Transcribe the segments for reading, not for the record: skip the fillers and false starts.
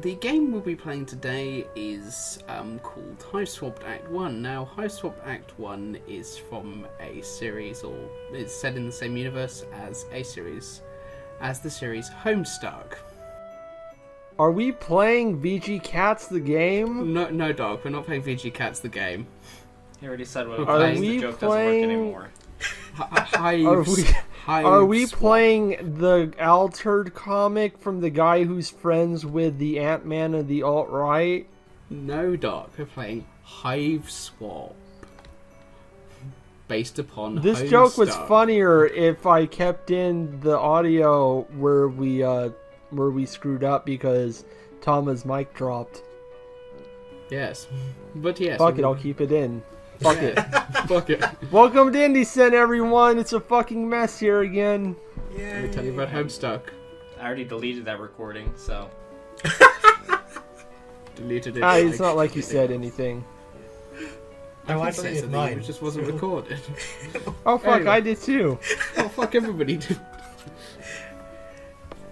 the game we'll be playing today is called Hiveswap Act 1. Now, Hiveswap Act 1 is from a series, or is set in the same universe as the series Homestuck. Are we playing VG Cats the game? No, dog, we're not playing VG Cats the game. He already said what the joke doesn't work anymore. Are we playing the altered comic from the guy who's friends with the Ant-Man of the alt-right? No, Doc. We're playing Hiveswap. Based upon this Homestuck. Joke was funnier if I kept in the audio where we screwed up because Tama's mic dropped. Yes. But yes. Fuck it, I'll keep it in. Fuck it. Fuck it. Welcome to IndieCent, everyone. It's a fucking mess here again. Let me tell you about Homestuck. I already deleted that recording, so... Deleted it. It's not like you said anything. No, I deleted mine. It just wasn't recorded. Oh, fuck, Anyway. I did too. Oh, fuck, everybody did.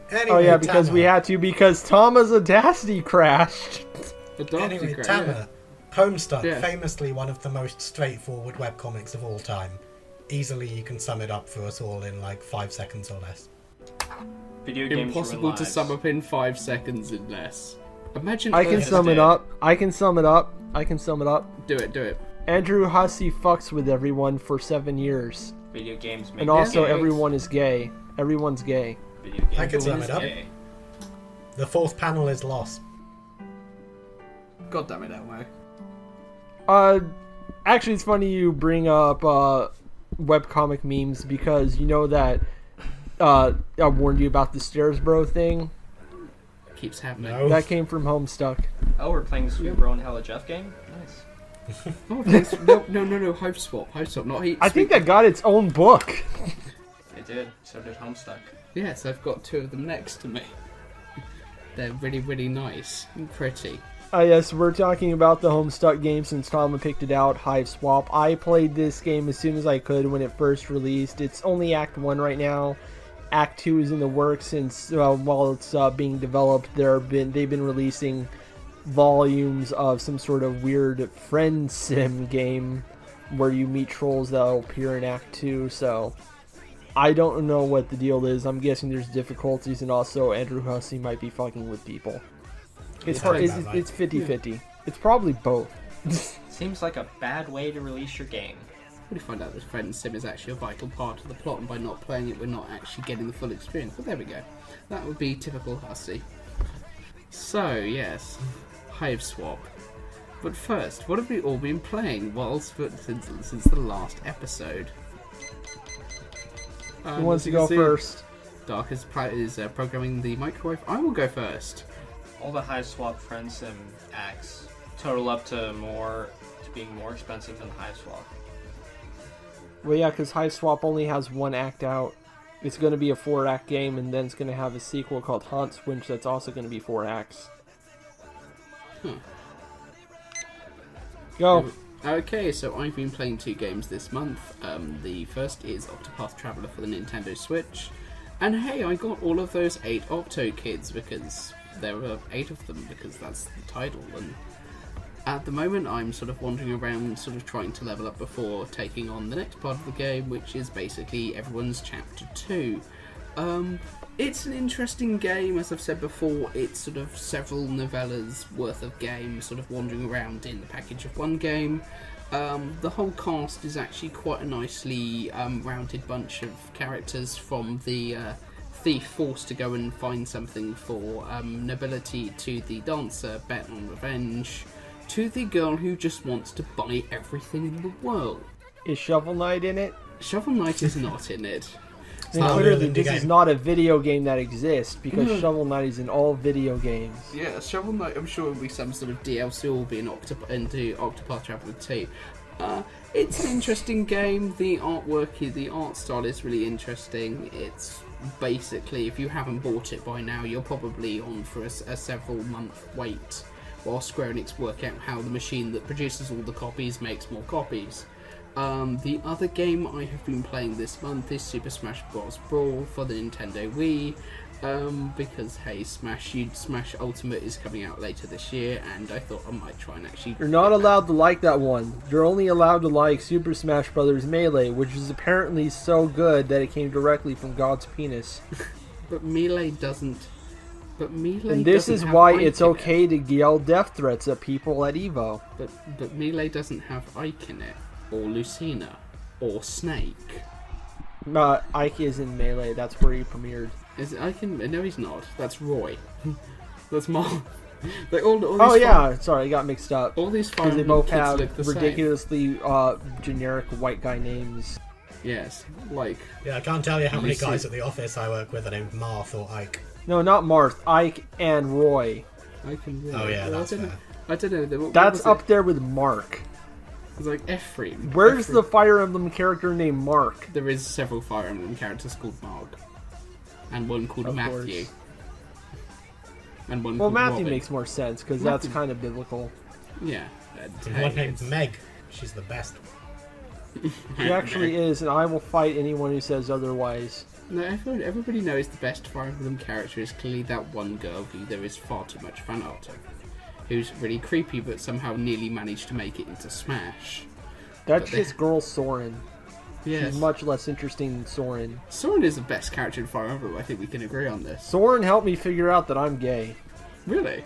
Anyway, Oh, yeah, because Tama. we had to, because Tama's Audacity crashed. Anyway, Tama, Homestuck, Yeah. famously one of the most straightforward webcomics of all time. Easily you can sum it up for us all in like 5 seconds or less. Video games Impossible ruin to lives. sum up in 5 seconds and less. Imagine. I can Earth- sum it dead. up. I can sum it up. Do it. Andrew Hussey fucks with everyone for 7 years. Video games make And also gay. everyone is gay. Everyone's gay. Video games I can sum is it up. gay. The fourth panel is lost. God damn it, Elmo. Actually, it's funny you bring up webcomic memes because you know that I warned you about the Stairs Bro thing. Keeps happening. No. That came from Homestuck. Oh, we're playing the Sweet Bro and Hella Jeff game? Nice. Oh, thanks. No, Hiveswap, not he. I think that got its own book. It did. So did Homestuck. Yes, I've got 2 of them next to me. They're really, really nice and pretty. Yes, we're talking about the Homestuck game since Tama picked it out, Hiveswap. I played this game as soon as I could when it first released. It's only Act 1 right now. Act 2 is in the works since while it's being developed, they've been releasing volumes of some sort of weird friend sim game where you meet trolls that will appear in Act 2, so I don't know what the deal is. I'm guessing there's difficulties and also Andrew Hussey might be fucking with people. It's 50-50. It's probably both. Seems like a bad way to release your game. We find out that friend sim is actually a vital part of the plot, and by not playing it, we're not actually getting the full experience. But there we go. That would be typical Hussey. So yes, Hiveswap. But first, what have we all been playing since the last episode? Who wants as to you can go see, first? Dark is programming the microwave. I will go first. All the Hiveswap friend sim acts total up to being more expensive than Hiveswap. Well, yeah, because Hiveswap only has 1 act out. It's going to be a 4-act game, and then it's going to have a sequel called Huntswinch that's also going to be 4 acts. Go. Okay, so I've been playing 2 games this month. The first is Octopath Traveler for the Nintendo Switch. And hey, I got all of those 8 Octo Kids because there were 8 of them, because that's the title. And at the moment, I'm sort of wandering around, sort of trying to level up before taking on the next part of the game, which is basically everyone's Chapter 2. It's an interesting game, as I've said before. It's sort of several novellas worth of games sort of wandering around in the package of one game. The whole cast is actually quite a nicely rounded bunch of characters, from the thief forced to go and find something for nobility, to the dancer bent on revenge, to the girl who just wants to buy everything in the world. Is Shovel Knight in it? Shovel Knight is not in it. And clearly, this is not a video game that exists, because Shovel Knight is in all video games. Yeah, Shovel Knight, I'm sure will be some sort of DLC, will be into Octopath Traveler 2. It's an interesting game. The artwork, the art style is really interesting. It's basically, if you haven't bought it by now, you're probably on for a several month wait while Square Enix work out how the machine that produces all the copies makes more copies. The other game I have been playing this month is Super Smash Bros. Brawl for the Nintendo Wii. Because hey, Smash Ultimate is coming out later this year, and I thought I might try and actually. You're not allowed to like that one. You're only allowed to like Super Smash Bros. Melee, which is apparently so good that it came directly from God's penis. But Melee doesn't. And this is why it's okay to yell death threats at people at Evo. But Melee doesn't have Ike in it, or Lucina, or Snake. Ike is in Melee. That's where he premiered. Is it Ike in? No, he's not. That's Roy. That's Mark. Like all oh yeah, sorry, I got mixed up. All these Fire because they Emblem both kids have look the ridiculously generic white guy names. Yes, like. Yeah, I can't tell you how many guys at the office I work with are named Marth or Ike. No, not Marth. Ike and Roy. Ike and Roy. Oh yeah, that's fair. I don't know. That's up there with Mark. It's like Ephraim. Where's the Fire Emblem character named Mark? There is several Fire Emblem characters called Mark. And one called Of Matthew. course. And one Well, called Matthew Robin. makes more sense, because that's kind of biblical. Yeah. And one named Meg. She's the best. She actually is, and I will fight anyone who says otherwise. No, everybody knows the best Fire Emblem character is clearly that one girl who there is far too much fan art of. Who's really creepy, but somehow nearly managed to make it into Smash. That's just girl Soren. Yes. She's much less interesting than Soren. Soren is the best character in Fire Emblem. I think we can agree on this. Soren helped me figure out that I'm gay. Really?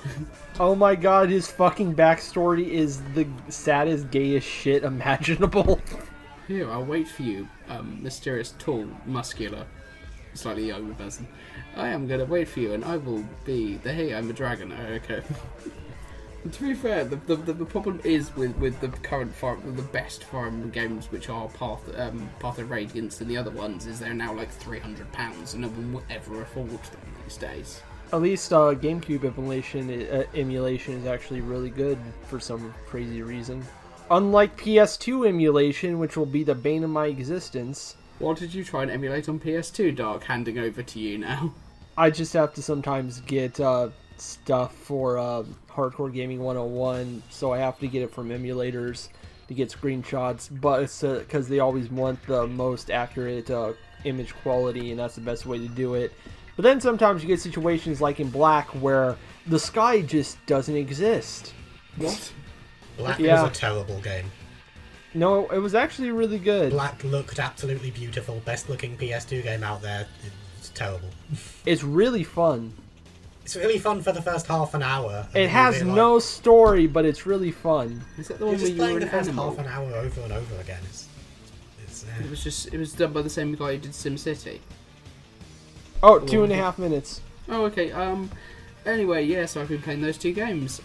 Oh my god, his fucking backstory is the saddest, gayest shit imaginable. Here, I'll wait for you, mysterious, tall, muscular, slightly younger person. I am gonna wait for you, and I will be the hey, I'm a dragon. Oh, okay. To be fair, the problem is with the current the best Fire Emblem games, which are Path of Radiance, and the other ones, is they're now like £300, and no one will ever afford them these days. At least GameCube emulation is actually really good for some crazy reason. Unlike PS2 emulation, which will be the bane of my existence. What did you try and emulate on PS2, Dark? Handing over to you now. I just have to sometimes get stuff for Hardcore Gaming 101, so I have to get it from emulators to get screenshots, but it's because they always want the most accurate image quality, and that's the best way to do it. But then sometimes you get situations like in Black where the sky just doesn't exist. What? Black was a terrible game. No, it was actually really good. Black looked absolutely beautiful. Best looking PS2 game out there. It's terrible. It's really fun. It's really fun for the first half an hour. It has no story, but it's really fun. Is that the You're one where just you were playing an the first animal? half an hour over and over again. It was done by the same guy who did SimCity. Oh, 2.5 minutes. Oh, okay. Anyway, yeah, so I've been playing those two games.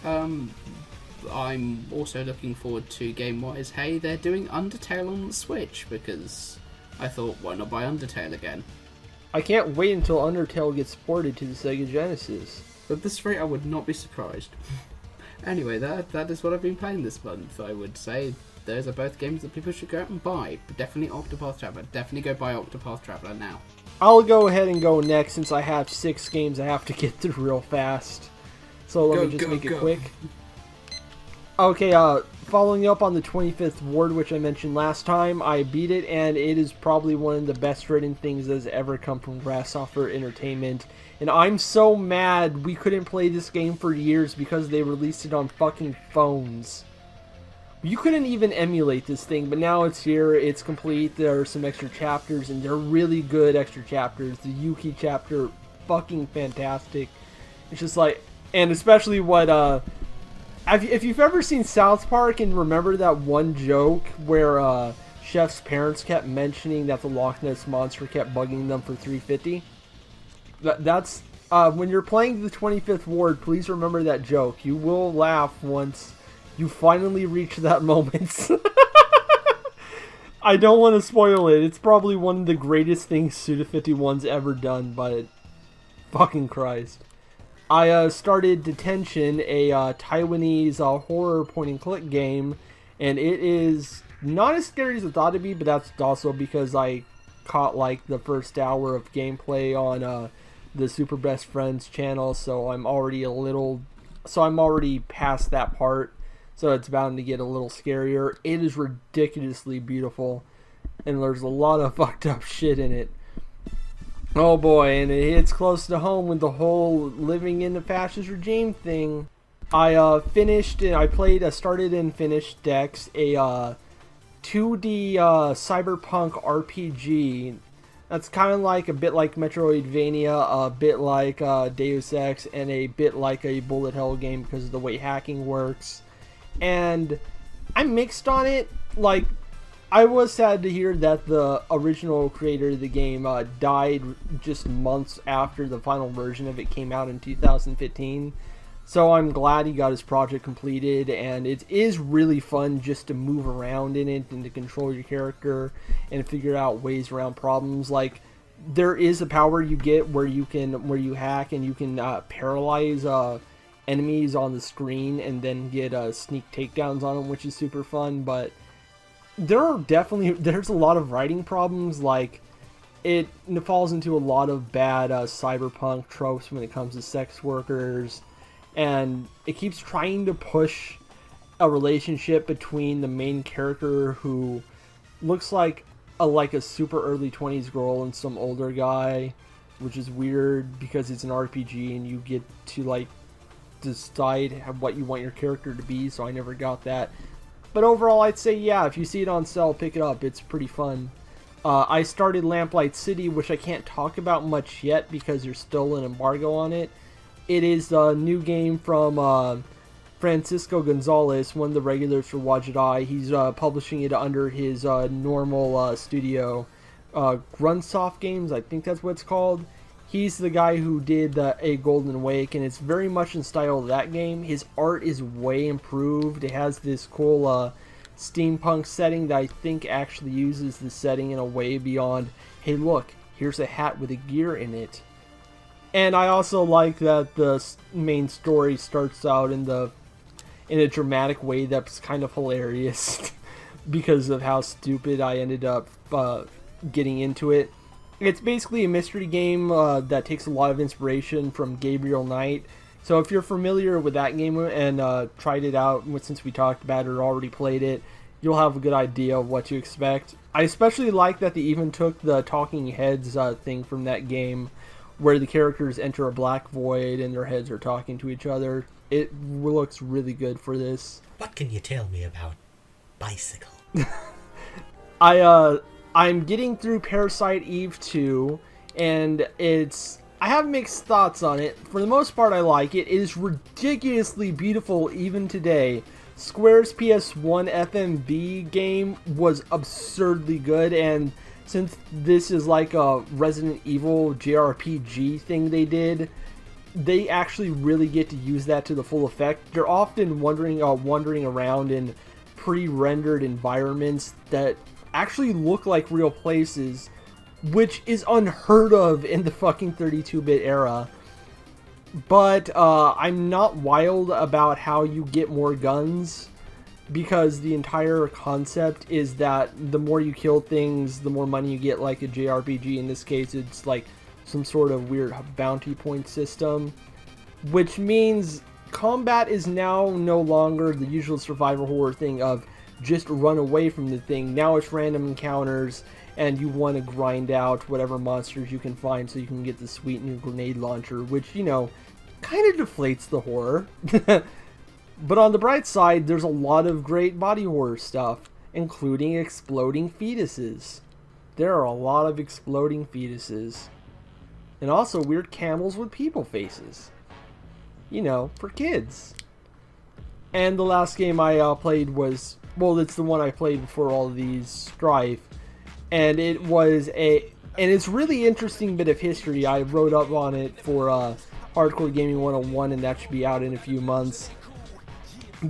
I'm also looking forward to game-wise. Hey, they're doing Undertale on the Switch, because I thought, why not buy Undertale again? I can't wait until Undertale gets ported to the Sega Genesis. At this rate, I would not be surprised. Anyway, that is what I've been playing this month. I would say those are both games that people should go out and buy. But definitely Octopath Traveler. Definitely go buy Octopath Traveler now. I'll go ahead and go next since I have 6 games I have to get through real fast. So let me just make it quick. Okay, following up on the 25th Ward, which I mentioned last time, I beat it, and it is probably one of the best written things that has ever come from Grasshopper Entertainment. And I'm so mad we couldn't play this game for years because they released it on fucking phones. You couldn't even emulate this thing, but now it's here, it's complete, there are some extra chapters, and they're really good extra chapters. The Yuki chapter, fucking fantastic. It's just like, and especially what, if you've ever seen South Park and remember that one joke where Chef's parents kept mentioning that the Loch Ness Monster kept bugging them for $3.50? That's, when you're playing the 25th Ward, please remember that joke. You will laugh once you finally reach that moment. I don't want to spoil it. It's probably one of the greatest things Suda51's ever done, but fucking Christ. I started Detention, a Taiwanese horror point-and-click game, and it is not as scary as I thought it'd be, but that's also because I caught like the first hour of gameplay on the Super Best Friends channel, so I'm already past that part. so it's bound to get a little scarier. It is ridiculously beautiful, and there's a lot of fucked up shit in it. Oh boy, and it hits close to home with the whole living in the fascist regime thing. I started and finished Dex, a 2D cyberpunk RPG. That's kind of like a bit like Metroidvania, a bit like Deus Ex, and a bit like a bullet hell game because of the way hacking works. And I'm mixed on it. Like, I was sad to hear that the original creator of the game died just months after the final version of it came out in 2015. So I'm glad he got his project completed, and it is really fun just to move around in it and to control your character and figure out ways around problems. Like, there is a power you get where you hack and you can paralyze enemies on the screen and then get sneak takedowns on them, which is super fun. But there's a lot of writing problems. Like, it falls into a lot of bad cyberpunk tropes when it comes to sex workers. And it keeps trying to push a relationship between the main character, who looks like a super early 20s girl, and some older guy, which is weird because it's an RPG and you get to like decide what you want your character to be, so I never got that. But overall, I'd say, yeah, if you see it on sale, pick it up. It's pretty fun. I started Lamplight City, which I can't talk about much yet because there's still an embargo on it. It is a new game from Francisco Gonzalez, one of the regulars for Wajidai. He's publishing it under his normal studio, Grunsoft Games, I think that's what it's called. He's the guy who did A Golden Wake, and it's very much in style of that game. His art is way improved. It has this cool steampunk setting that I think actually uses the setting in a way beyond, hey look, here's a hat with a gear in it. And I also like that the main story starts out in a dramatic way that's kind of hilarious because of how stupid I ended up getting into it. It's basically a mystery game that takes a lot of inspiration from Gabriel Knight. So if you're familiar with that game and tried it out since we talked about it or already played it, you'll have a good idea of what to expect. I especially like that they even took the talking heads thing from that game, where the characters enter a black void and their heads are talking to each other. It looks really good for this. What can you tell me about Bicycle? I'm getting through Parasite Eve 2, and I have mixed thoughts on it. For the most part, I like it. It is ridiculously beautiful even today. Square's PS1 FMV game was absurdly good, and since this is like a Resident Evil JRPG thing they did, they actually really get to use that to the full effect. They're often wandering around in pre-rendered environments that actually look like real places, which is unheard of in the fucking 32-bit era. But I'm not wild about how you get more guns, because the entire concept is that the more you kill things, the more money you get, like a JRPG. In this case, it's like some sort of weird bounty point system, which means combat is now no longer the usual survival horror thing of just run away from the thing. Now it's random encounters, and you want to grind out whatever monsters you can find so you can get the sweet new grenade launcher, which, you know, kind of deflates the horror. But on the bright side, there's a lot of great body horror stuff, including exploding fetuses. There are a lot of exploding fetuses. And also weird camels with people faces. You know, for kids. And the last game I played was, well, it's the one I played before all of these, Strife. And it's really interesting bit of history. I wrote up on it for Hardcore Gaming 101, and that should be out in a few months.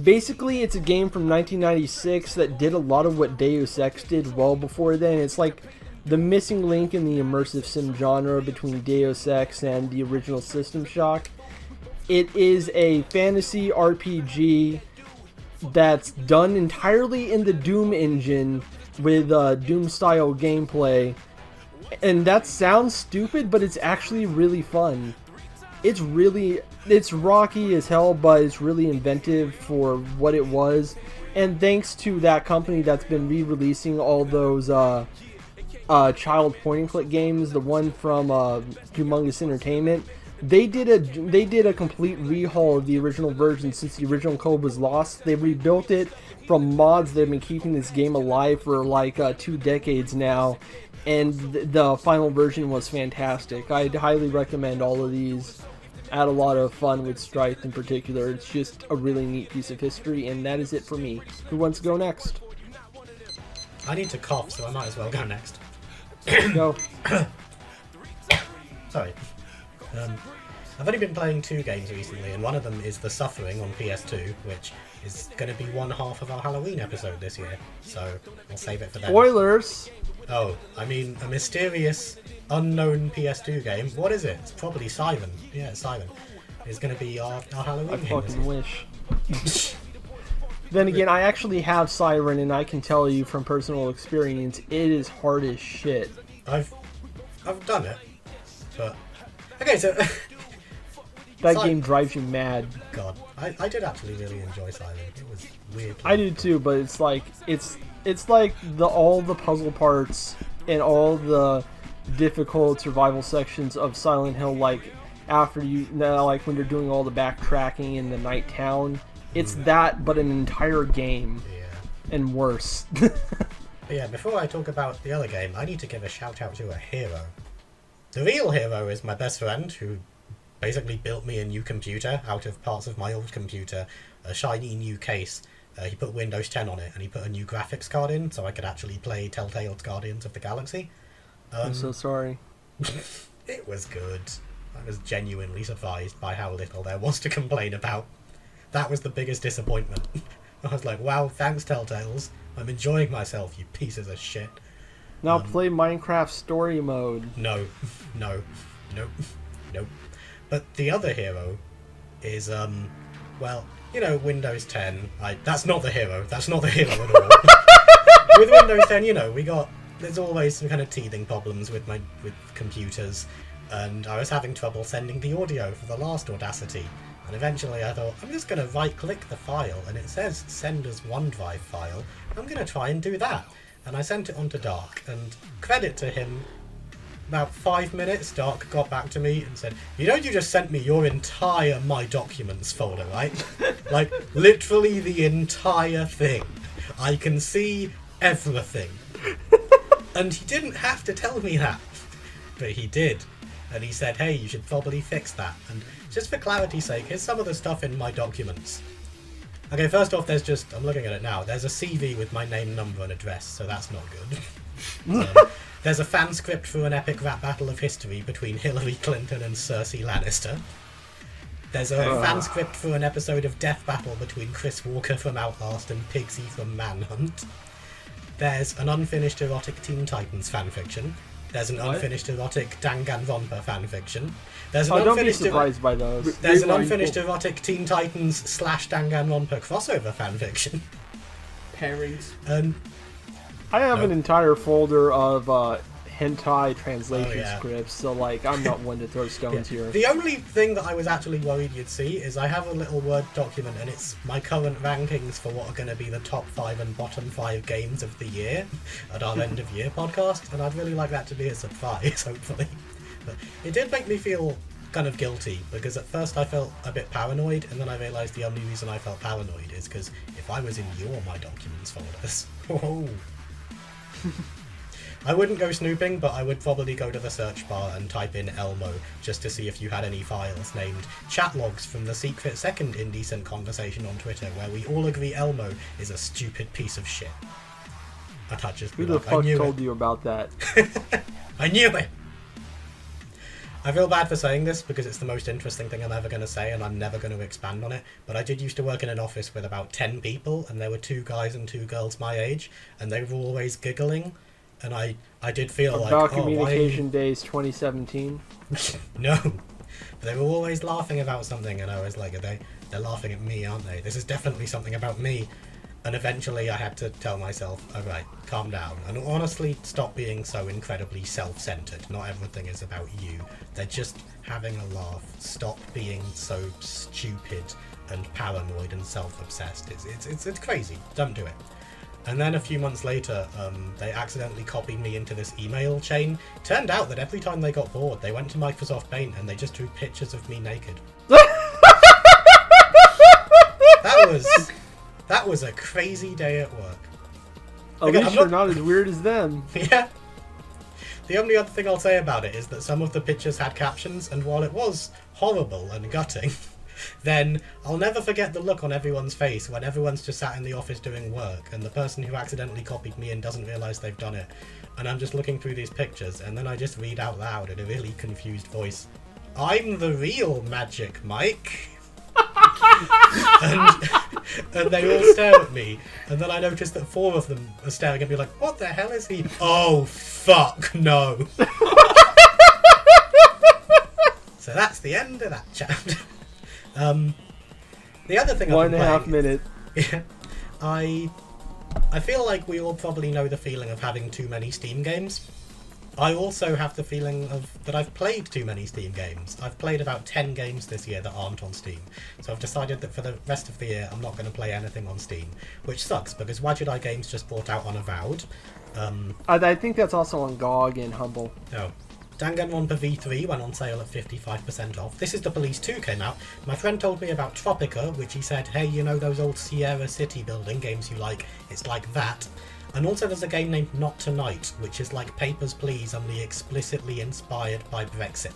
Basically, it's a game from 1996 that did a lot of what Deus Ex did well before then. It's like the missing link in the immersive sim genre between Deus Ex and the original System Shock. It is a fantasy RPG that's done entirely in the Doom engine with Doom-style gameplay. And that sounds stupid, but it's actually really fun. it's rocky as hell, but it's really inventive for what it was. And thanks to that company that's been re-releasing all those child point-and-click games, the one from Humongous Entertainment, they did a complete rehaul of the original version since the original code was lost. They rebuilt it from mods that have been keeping this game alive for like 2 decades now, and the final version was fantastic. I'd highly recommend all of these. I had a lot of fun with Strife in particular. It's just a really neat piece of history, and that is it for me. Who wants to go next? I need to cough, so I might as well go next. Go. Sorry. I've only been playing 2 games recently, and one of them is The Suffering on PS2, which is going to be one half of our Halloween episode this year, so I'll save it for then. Spoilers! Oh, I mean, a mysterious, unknown PS2 game. What is it? It's probably Siren. Yeah, it's Siren. It's going to be our Halloween I game. fucking wish. Then again, I actually have Siren, and I can tell you from personal experience, it is hard as shit. I've done it, but... Okay, so... That game drives you mad. God, I did actually really enjoy Siren. It was weird. I do too, but it's like all the puzzle parts and all the difficult survival sections of Silent Hill, like after like when you're doing all the backtracking in the night town. It's that, but an entire game. Yeah. And worse. But yeah, before I talk about the other game, I need to give a shout out to a hero. The real hero is my best friend, who basically built me a new computer out of parts of my old computer, a shiny new case. He put Windows 10 on it, and he put a new graphics card in, so I could actually play Telltale's Guardians of the Galaxy. I'm so sorry. It was good. I was genuinely surprised by how little there was to complain about. That was the biggest disappointment. I was like, wow, thanks Telltales. I'm enjoying myself, you pieces of shit. Now play Minecraft story mode. No. But the other hero is, well, you know, Windows 10. That's not the hero. That's not the hero at all. With Windows 10, you know, there's always some kind of teething problems with computers, and I was having trouble sending the audio for the last Audacity. And eventually I thought, I'm just going to right-click the file, and it says send as OneDrive file. I'm going to try and do that. And I sent it on to Dark, and credit to him, about 5 minutes, Dark got back to me and said, you just sent me your entire My Documents folder, right? Like, literally the entire thing. I can see everything. And he didn't have to tell me that, but he did. And he said, hey, you should probably fix that. And just for clarity's sake, here's some of the stuff in My Documents. Okay, first off, I'm looking at it now, there's a CV with my name, number, and address, so that's not good. There's a fan script for an epic rap battle of history between Hillary Clinton and Cersei Lannister. There's a fan script for an episode of Death Battle between Chris Walker from Outlast and Pigsy from Manhunt. There's an unfinished erotic Teen Titans fanfiction. There's an unfinished erotic Danganronpa fanfiction. There's an don't be surprised by those. There's an unfinished erotic Teen Titans / Danganronpa crossover fanfiction. Pairings. I have an entire folder of hentai translation scripts, so like I'm not one to throw stones here. The only thing that I was actually worried you'd see is I have a little Word document, and it's my current rankings for what are going to be the top 5 and bottom 5 games of the year at our end of year podcast, and I'd really like that to be a surprise, hopefully. But it did make me feel kind of guilty, because at first I felt a bit paranoid, and then I realised the only reason I felt paranoid is because if I was in your My Documents folders, whoa. I wouldn't go snooping, but I would probably go to the search bar and type in Elmo just to see if you had any files named chat logs from the secret second IndieCent conversation on Twitter, where we all agree Elmo is a stupid piece of shit. And I'd just be Who the fuck told you about that? I knew it! I feel bad for saying this because it's the most interesting thing I'm ever going to say, and I'm never going to expand on it, but I did used to work in an office with about 10 people, and there were 2 guys and 2 girls my age, and they were always giggling, and I did feel about Communication Days 2017? No. They were always laughing about something, and I was like, they're laughing at me, aren't they? This is definitely something about me. And eventually I had to tell myself, alright, calm down. And honestly, stop being so incredibly self-centered. Not everything is about you. They're just having a laugh. Stop being so stupid and paranoid and self-obsessed. It's crazy. Don't do it. And then a few months later, they accidentally copied me into this email chain. Turned out that every time they got bored, they went to Microsoft Paint and they just drew pictures of me naked. That was a crazy day at work. At least you're not as weird as them. Yeah. The only other thing I'll say about it is that some of the pictures had captions, and while it was horrible and gutting, then I'll never forget the look on everyone's face when everyone's just sat in the office doing work, and the person who accidentally copied me in doesn't realise they've done it. And I'm just looking through these pictures, and then I just read out loud in a really confused voice, "I'm the real Magic Mike." and they all stare at me, and then I notice that 4 of them are staring at me like, what the hell is he? Oh, fuck, no. So that's the end of that chapter. The other thing 1.5 minutes. Yeah, I feel like we all probably know the feeling of having too many Steam games. I also have the feeling that I've played too many Steam games. I've played about 10 games this year that aren't on Steam. So I've decided that for the rest of the year I'm not going to play anything on Steam. Which sucks, because Wajidai Games just brought out Unavowed. I think that's also on GOG and Humble. Oh. Danganronpa V3 went on sale at 55% off. This is the Police 2 came out. My friend told me about Tropica, which he said, hey, you know those old Sierra City building games you like? It's like that. And also there's a game named Not Tonight, which is like Papers, Please, only explicitly inspired by Brexit.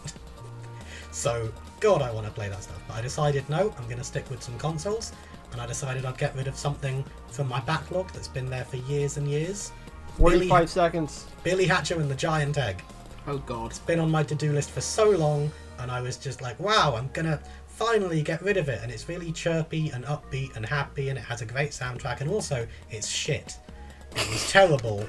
So, God, I want to play that stuff. But I decided, no, I'm going to stick with some consoles. And I decided I'd get rid of something from my backlog that's been there for years and years. 45 seconds. Billy Hatcher and the Giant Egg. Oh, God. It's been on my to-do list for so long, and I was just like, wow, I'm going to finally get rid of it. And it's really chirpy and upbeat and happy, and it has a great soundtrack, and also, it's shit. It was terrible.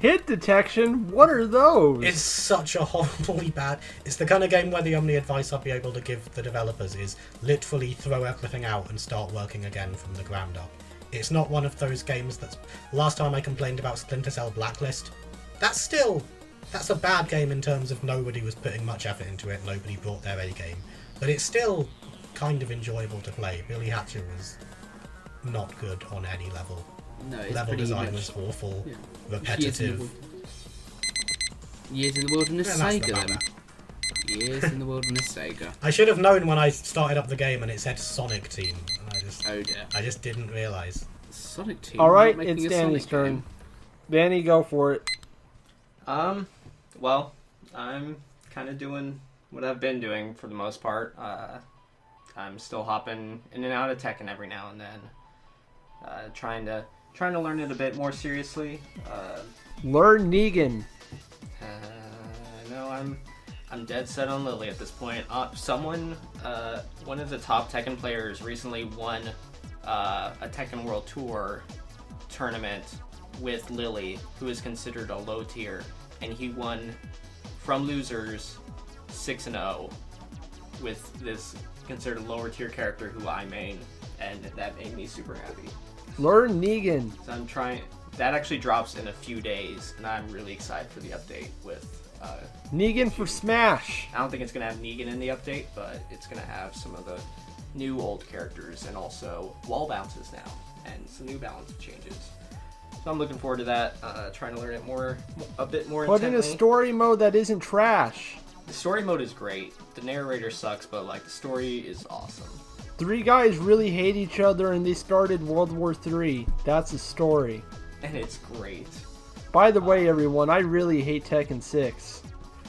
Hit detection? What are those? It's such a horribly bad... It's the kind of game where the only advice I'd be able to give the developers is literally throw everything out and start working again from the ground up. It's not one of those games that's... Last time I complained about Splinter Cell Blacklist, that's a bad game in terms of nobody was putting much effort into it, nobody brought their A game. But it's still kind of enjoyable to play. Billy Hatcher was not good on any level. No, it's Level pretty design much, was awful, yeah. repetitive. Years in the Wilderness Yeah, that's Sega, about then. Years in the Wilderness Sega. I should have known when I started up the game and it said Sonic Team. And Oh dear. I just didn't realise. Sonic Team. Alright, not it's making a Danny's Sonic turn. game. Danny, go for it. Well, I'm kind of doing what I've been doing for the most part. I'm still hopping in and out of Tekken every now and then. Trying to learn it a bit more seriously. Learn Negan. No, I'm dead set on Lily at this point. One of the top Tekken players recently won a Tekken World Tour tournament with Lily, who is considered a low tier, and he won from losers 6-0 with this considered lower tier character who I main, and that made me super happy. Learn Negan. So I'm trying. That actually drops in a few days, and I'm really excited for the update with. Negan for Smash. I don't think it's gonna have Negan in the update, but it's gonna have some of the new old characters and also wall bounces now and some new balance changes. So I'm looking forward to that. Trying to learn it a bit more. Put in a story mode that isn't trash. The story mode is great. The narrator sucks, but like the story is awesome. 3 guys really hate each other and they started World War III. That's a story. And it's great. By the way, everyone, I really hate Tekken 6.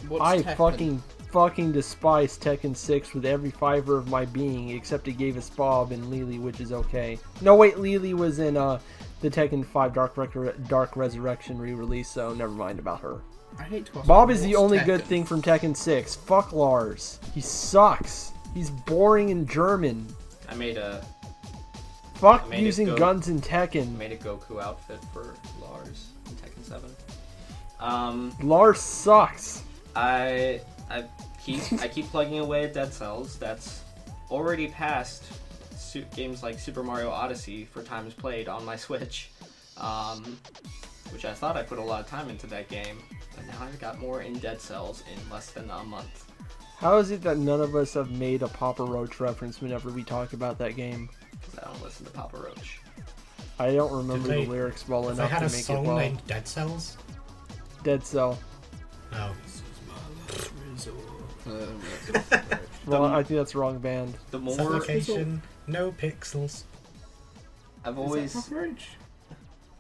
What's I Tekken? fucking despise Tekken 6 with every fiber of my being, except it gave us Bob and Lily, which is okay. No, wait, Lily was in the Tekken 5 Dark Resurrection re-release, so never mind about her. I hate to ask Bob is the what's only Tekken? good thing from Tekken 6. Fuck Lars. He sucks. He's boring in German. I made a Fuck I made it using go- guns in Tekken. made a Goku outfit for Lars in Tekken 7. Lars sucks. I keep plugging away at Dead Cells. That's already past games like Super Mario Odyssey for times played on my Switch, which I thought I put a lot of time into that game, but now I've got more in Dead Cells in less than a month. How is it that none of us have made a Papa Roach reference whenever we talk about that game? Because I don't listen to Papa Roach. I don't remember the lyrics well enough to make it well. They had a song named Dead Cells? Dead Cell. Oh. Well, I think that's the wrong band. The more Suffocation, no pixels.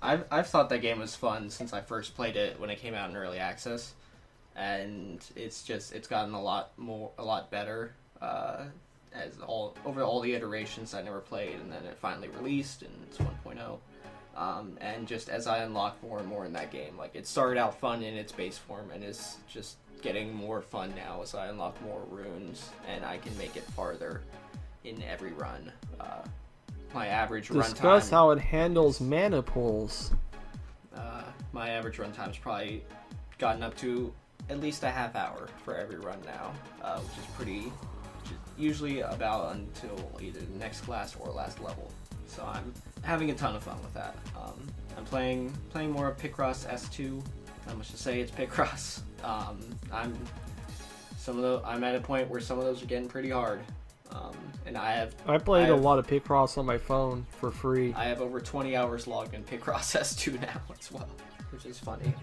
I've thought that game was fun since I first played it when it came out in early access, and it's gotten a lot better over all the iterations I never played, and then it finally released and it's 1.0. And just as I unlock more and more in that game, like it started out fun in its base form and is just getting more fun now as I unlock more runes and I can make it farther in every run. My average runtime. Discuss how it handles mana pools. My average runtime's probably gotten up to at least a half hour for every run now, which is usually about until either the next class or last level. So I'm having a ton of fun with that. I'm playing more of Picross S2. Not much to say, it's Picross. I'm at a point where some of those are getting pretty hard. And I played a lot of Picross on my phone for free. I have over 20 hours logged in Picross S2 now as well, which is funny.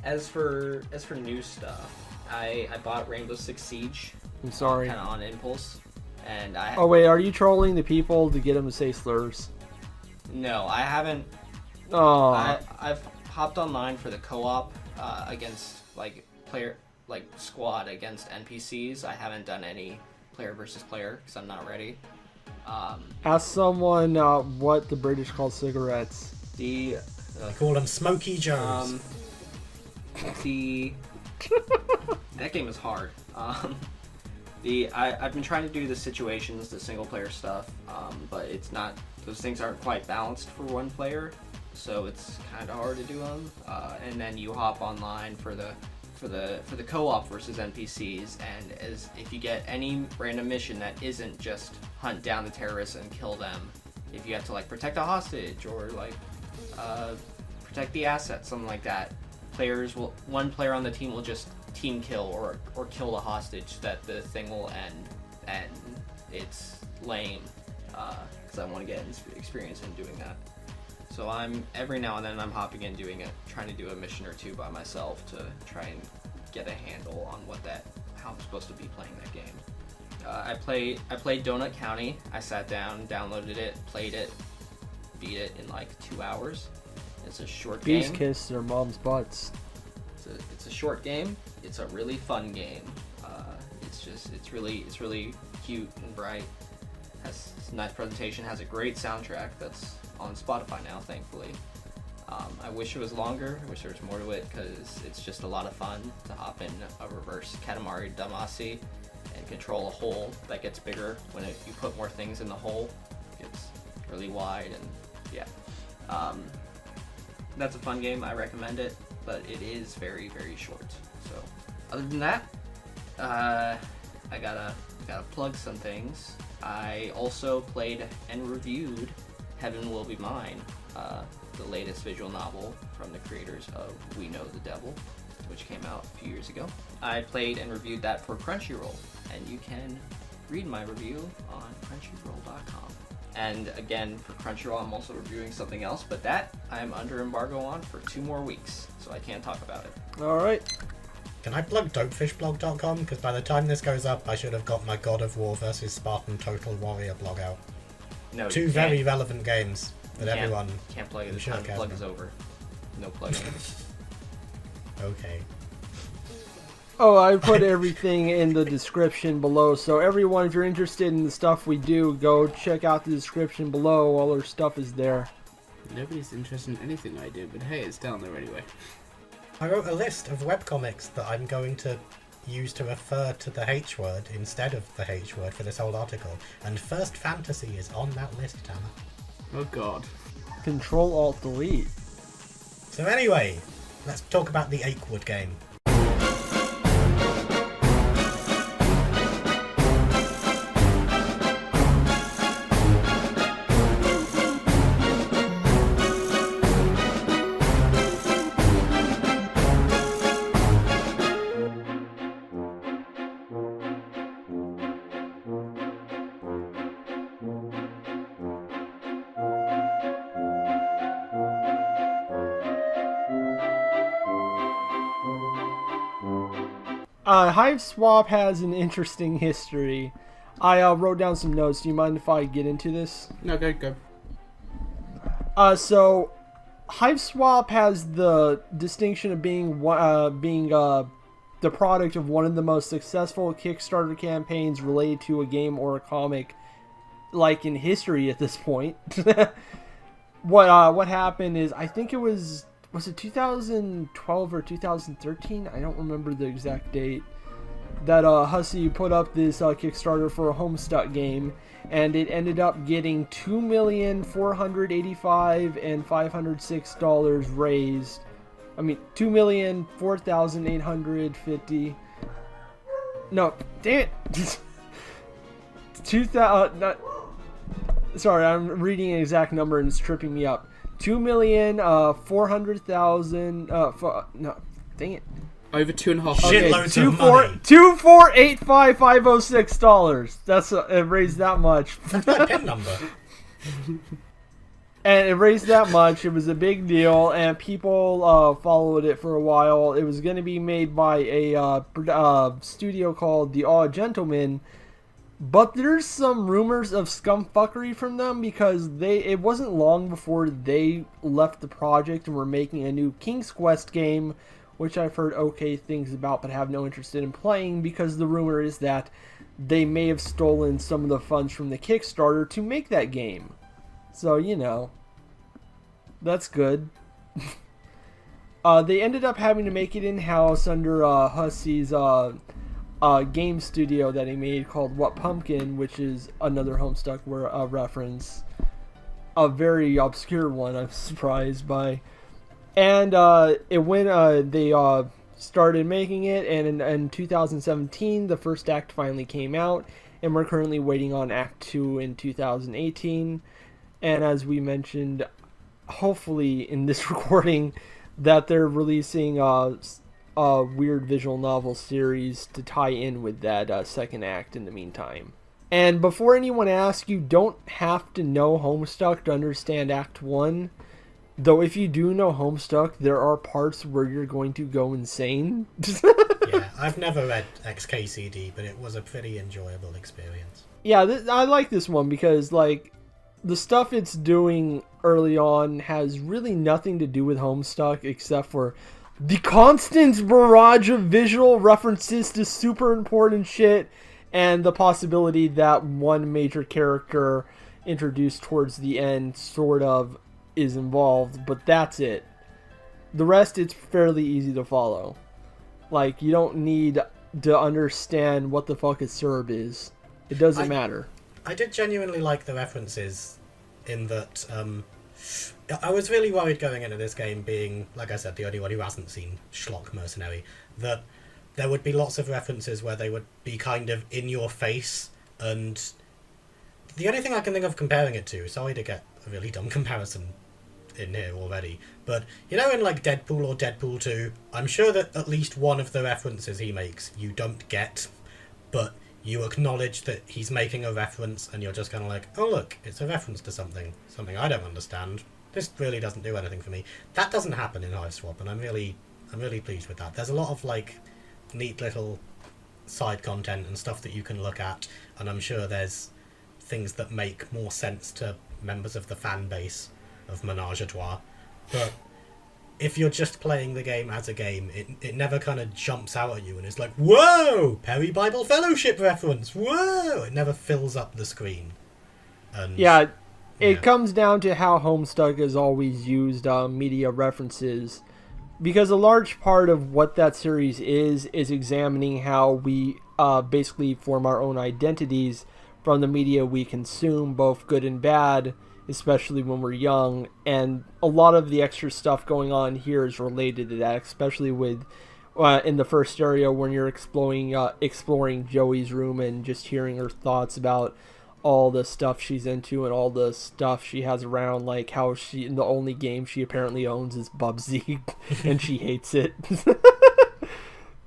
As for new stuff, I bought Rainbow Six Siege. I'm sorry. Kind of on impulse. And Oh wait, are you trolling the people to get them to say slurs? No, I haven't. Oh. I've hopped online for the co-op against squad against NPCs. I haven't done any player versus player because I'm not ready. Ask someone what the British call cigarettes. They call them Smoky Joes. That game is hard. I've been trying to do the situations, the single player stuff, but it's not. Those things aren't quite balanced for one player, so it's kind of hard to do them. And then you hop online for the co-op versus NPCs, and if you get any random mission that isn't just hunt down the terrorists and kill them, if you have to protect a hostage or protect the assets, something like that, one player on the team will just team kill or kill the hostage that the thing will end, and it's lame because I want to get experience in doing that. So every now and then I'm hopping in trying to do a mission or two by myself to try and get a handle on how I'm supposed to be playing that game. I played Donut County. I sat down, downloaded it, played it, beat it in 2 hours. It's a short game. Bees kiss their mom's butts. It's a short game. It's a really fun game. It's really cute and bright. Has a nice presentation. Has a great soundtrack that's on Spotify now, thankfully. I wish it was longer. I wish there was more to it because it's just a lot of fun to hop in a reverse Katamari Damacy and control a hole that gets bigger when you put more things in the hole. It gets really wide and yeah. That's a fun game. I recommend it, but it is very, very short. So other than that, I gotta plug some things. I also played and reviewed Heaven Will Be Mine, the latest visual novel from the creators of We Know the Devil, which came out a few years ago. I played and reviewed that for Crunchyroll, and you can read my review on crunchyroll.com. And again, for Crunchyroll, I'm also reviewing something else, but that I'm under embargo on for 2 more weeks, so I can't talk about it. Alright. Can I plug dopefishblog.com? Because by the time this goes up, I should have got my God of War vs. Spartan Total Warrior blog out. No, 2 very relevant games that everyone... Can't plug it. The plug is over. No plug. Okay. Oh, I put everything in the description below, so everyone, if you're interested in the stuff we do, go check out the description below. All our stuff is there. Nobody's interested in anything I do, but hey, it's down there anyway. I wrote a list of webcomics that I'm going to use to refer to the H word instead of the H word for this whole article, and First Fantasy is on that list, Tama. Oh god. Control-Alt-Delete. So anyway, let's talk about the Achewood game. Hiveswap has an interesting history. I wrote down some notes. Do you mind if I get into this? No, go. So Hiveswap has the distinction of being the product of one of the most successful Kickstarter campaigns related to a game or a comic, like, in history at this point. What happened is, I think it was it 2012 or 2013? I don't remember the exact date. That Hussey put up this Kickstarter for a Homestuck game, and it ended up getting $2,485,506 raised. I mean, $2,004,850. No, damn it. 2,000. Sorry, I'm reading an exact number and it's tripping me up. 2,400,000. No, dang it. Over 2.5 Shitloads of money. $2,485,506. That's it raised that much. That's my PIN number. And it raised that much. It was a big deal, and people followed it for a while. It was going to be made by a studio called The Aw Gentleman, but there's some rumors of scumfuckery from them because it wasn't long before they left the project and were making a new King's Quest game, which I've heard okay things about but have no interest in playing, because the rumor is that they may have stolen some of the funds from the Kickstarter to make that game. So, you know, that's good. They ended up having to make it in-house under Hussey's game studio that he made called What Pumpkin, which is another Homestuck reference. A very obscure one, I'm surprised by. And they started making it, and in 2017, the first act finally came out, and we're currently waiting on Act 2 in 2018. And as we mentioned, hopefully in this recording, that they're releasing a weird visual novel series to tie in with that second act in the meantime. And before anyone asks, you don't have to know Homestuck to understand Act 1. Though if you do know Homestuck, there are parts where you're going to go insane. Yeah, I've never read XKCD, but it was a pretty enjoyable experience. Yeah, I like this one because, like, the stuff it's doing early on has really nothing to do with Homestuck except for the constant barrage of visual references to super important shit and the possibility that one major character introduced towards the end sort of is involved, but that's it. The rest, it's fairly easy to follow. Like, you don't need to understand what the fuck a Serb is. It doesn't matter. I did genuinely like the references in that I was really worried going into this game, being, like I said, the only one who hasn't seen Schlock Mercenary, that there would be lots of references where they would be kind of in your face, and the only thing I can think of comparing it to, sorry to get a really dumb comparison in here already, but you know, in like Deadpool or Deadpool 2, I'm sure that at least one of the references he makes you don't get, but you acknowledge that he's making a reference, and you're just kind of like, oh look, it's a reference to something I don't understand. This really doesn't do anything for me. That doesn't happen in Hiveswap, and I'm really pleased with that. There's a lot of like neat little side content and stuff that you can look at, and I'm sure there's things that make more sense to members of the fan base of Menage a Trois. But if you're just playing the game as a game, it never kind of jumps out at you and it's like, whoa, Perry Bible Fellowship reference, whoa! It never fills up the screen. And it comes down to how Homestuck has always used media references, because a large part of what that series is examining how we basically form our own identities from the media we consume, both good and bad, especially when we're young. And a lot of the extra stuff going on here is related to that, especially with in the first area when you're exploring Joey's room and just hearing her thoughts about all the stuff she's into and all the stuff she has around, like how the only game she apparently owns is Bubsy and she hates it.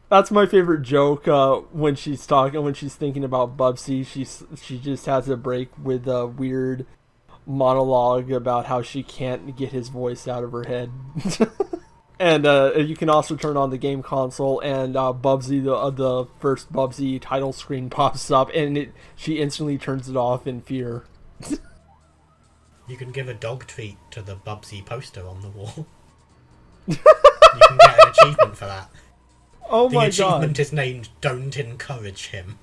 That's my favorite joke when she's thinking about Bubsy. She just has a break with a weird monologue about how she can't get his voice out of her head. And you can also turn on the game console, and Bubsy, the first Bubsy title screen pops up, and she instantly turns it off in fear. You can give a dog treat to the Bubsy poster on the wall. You can get an achievement for that. Oh The my achievement god. is named Don't Encourage Him.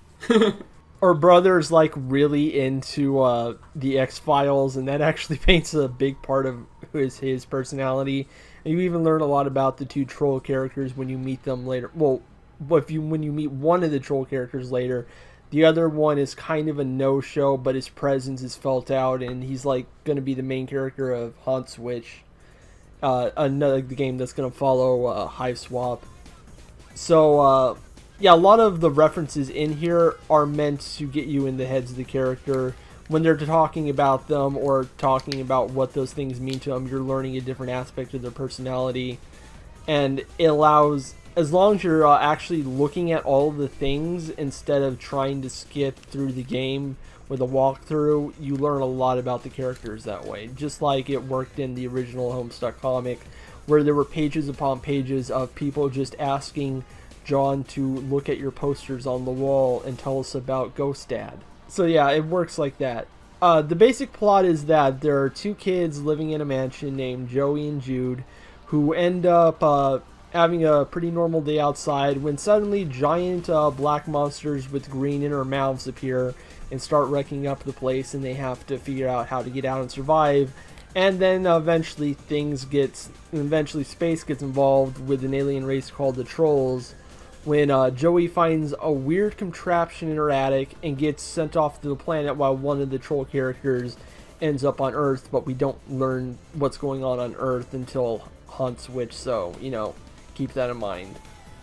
Our brother's like really into the X-Files, and that actually paints a big part of his personality. And you even learn a lot about the two troll characters when you meet them later. Well, when you meet one of the troll characters later, the other one is kind of a no-show, but his presence is felt out, and he's like going to be the main character of Haunt Switch, the game that's going to follow Hiveswap. So, yeah, a lot of the references in here are meant to get you in the heads of the character. When they're talking about them or talking about what those things mean to them, you're learning a different aspect of their personality. And it allows, as long as you're actually looking at all the things instead of trying to skip through the game with a walkthrough, you learn a lot about the characters that way. Just like it worked in the original Homestuck comic, where there were pages upon pages of people just asking John to look at your posters on the wall and tell us about Ghost Dad. So yeah, it works like that. The basic plot is that there are two kids living in a mansion named Joey and Jude who end up having a pretty normal day outside when suddenly giant black monsters with green inner mouths appear and start wrecking up the place, and they have to figure out how to get out and survive. And then eventually space gets involved with an alien race called the Trolls, when Joey finds a weird contraption in her attic and gets sent off to the planet while one of the troll characters ends up on Earth, but we don't learn what's going on Earth until Haunt Switch, so, keep that in mind.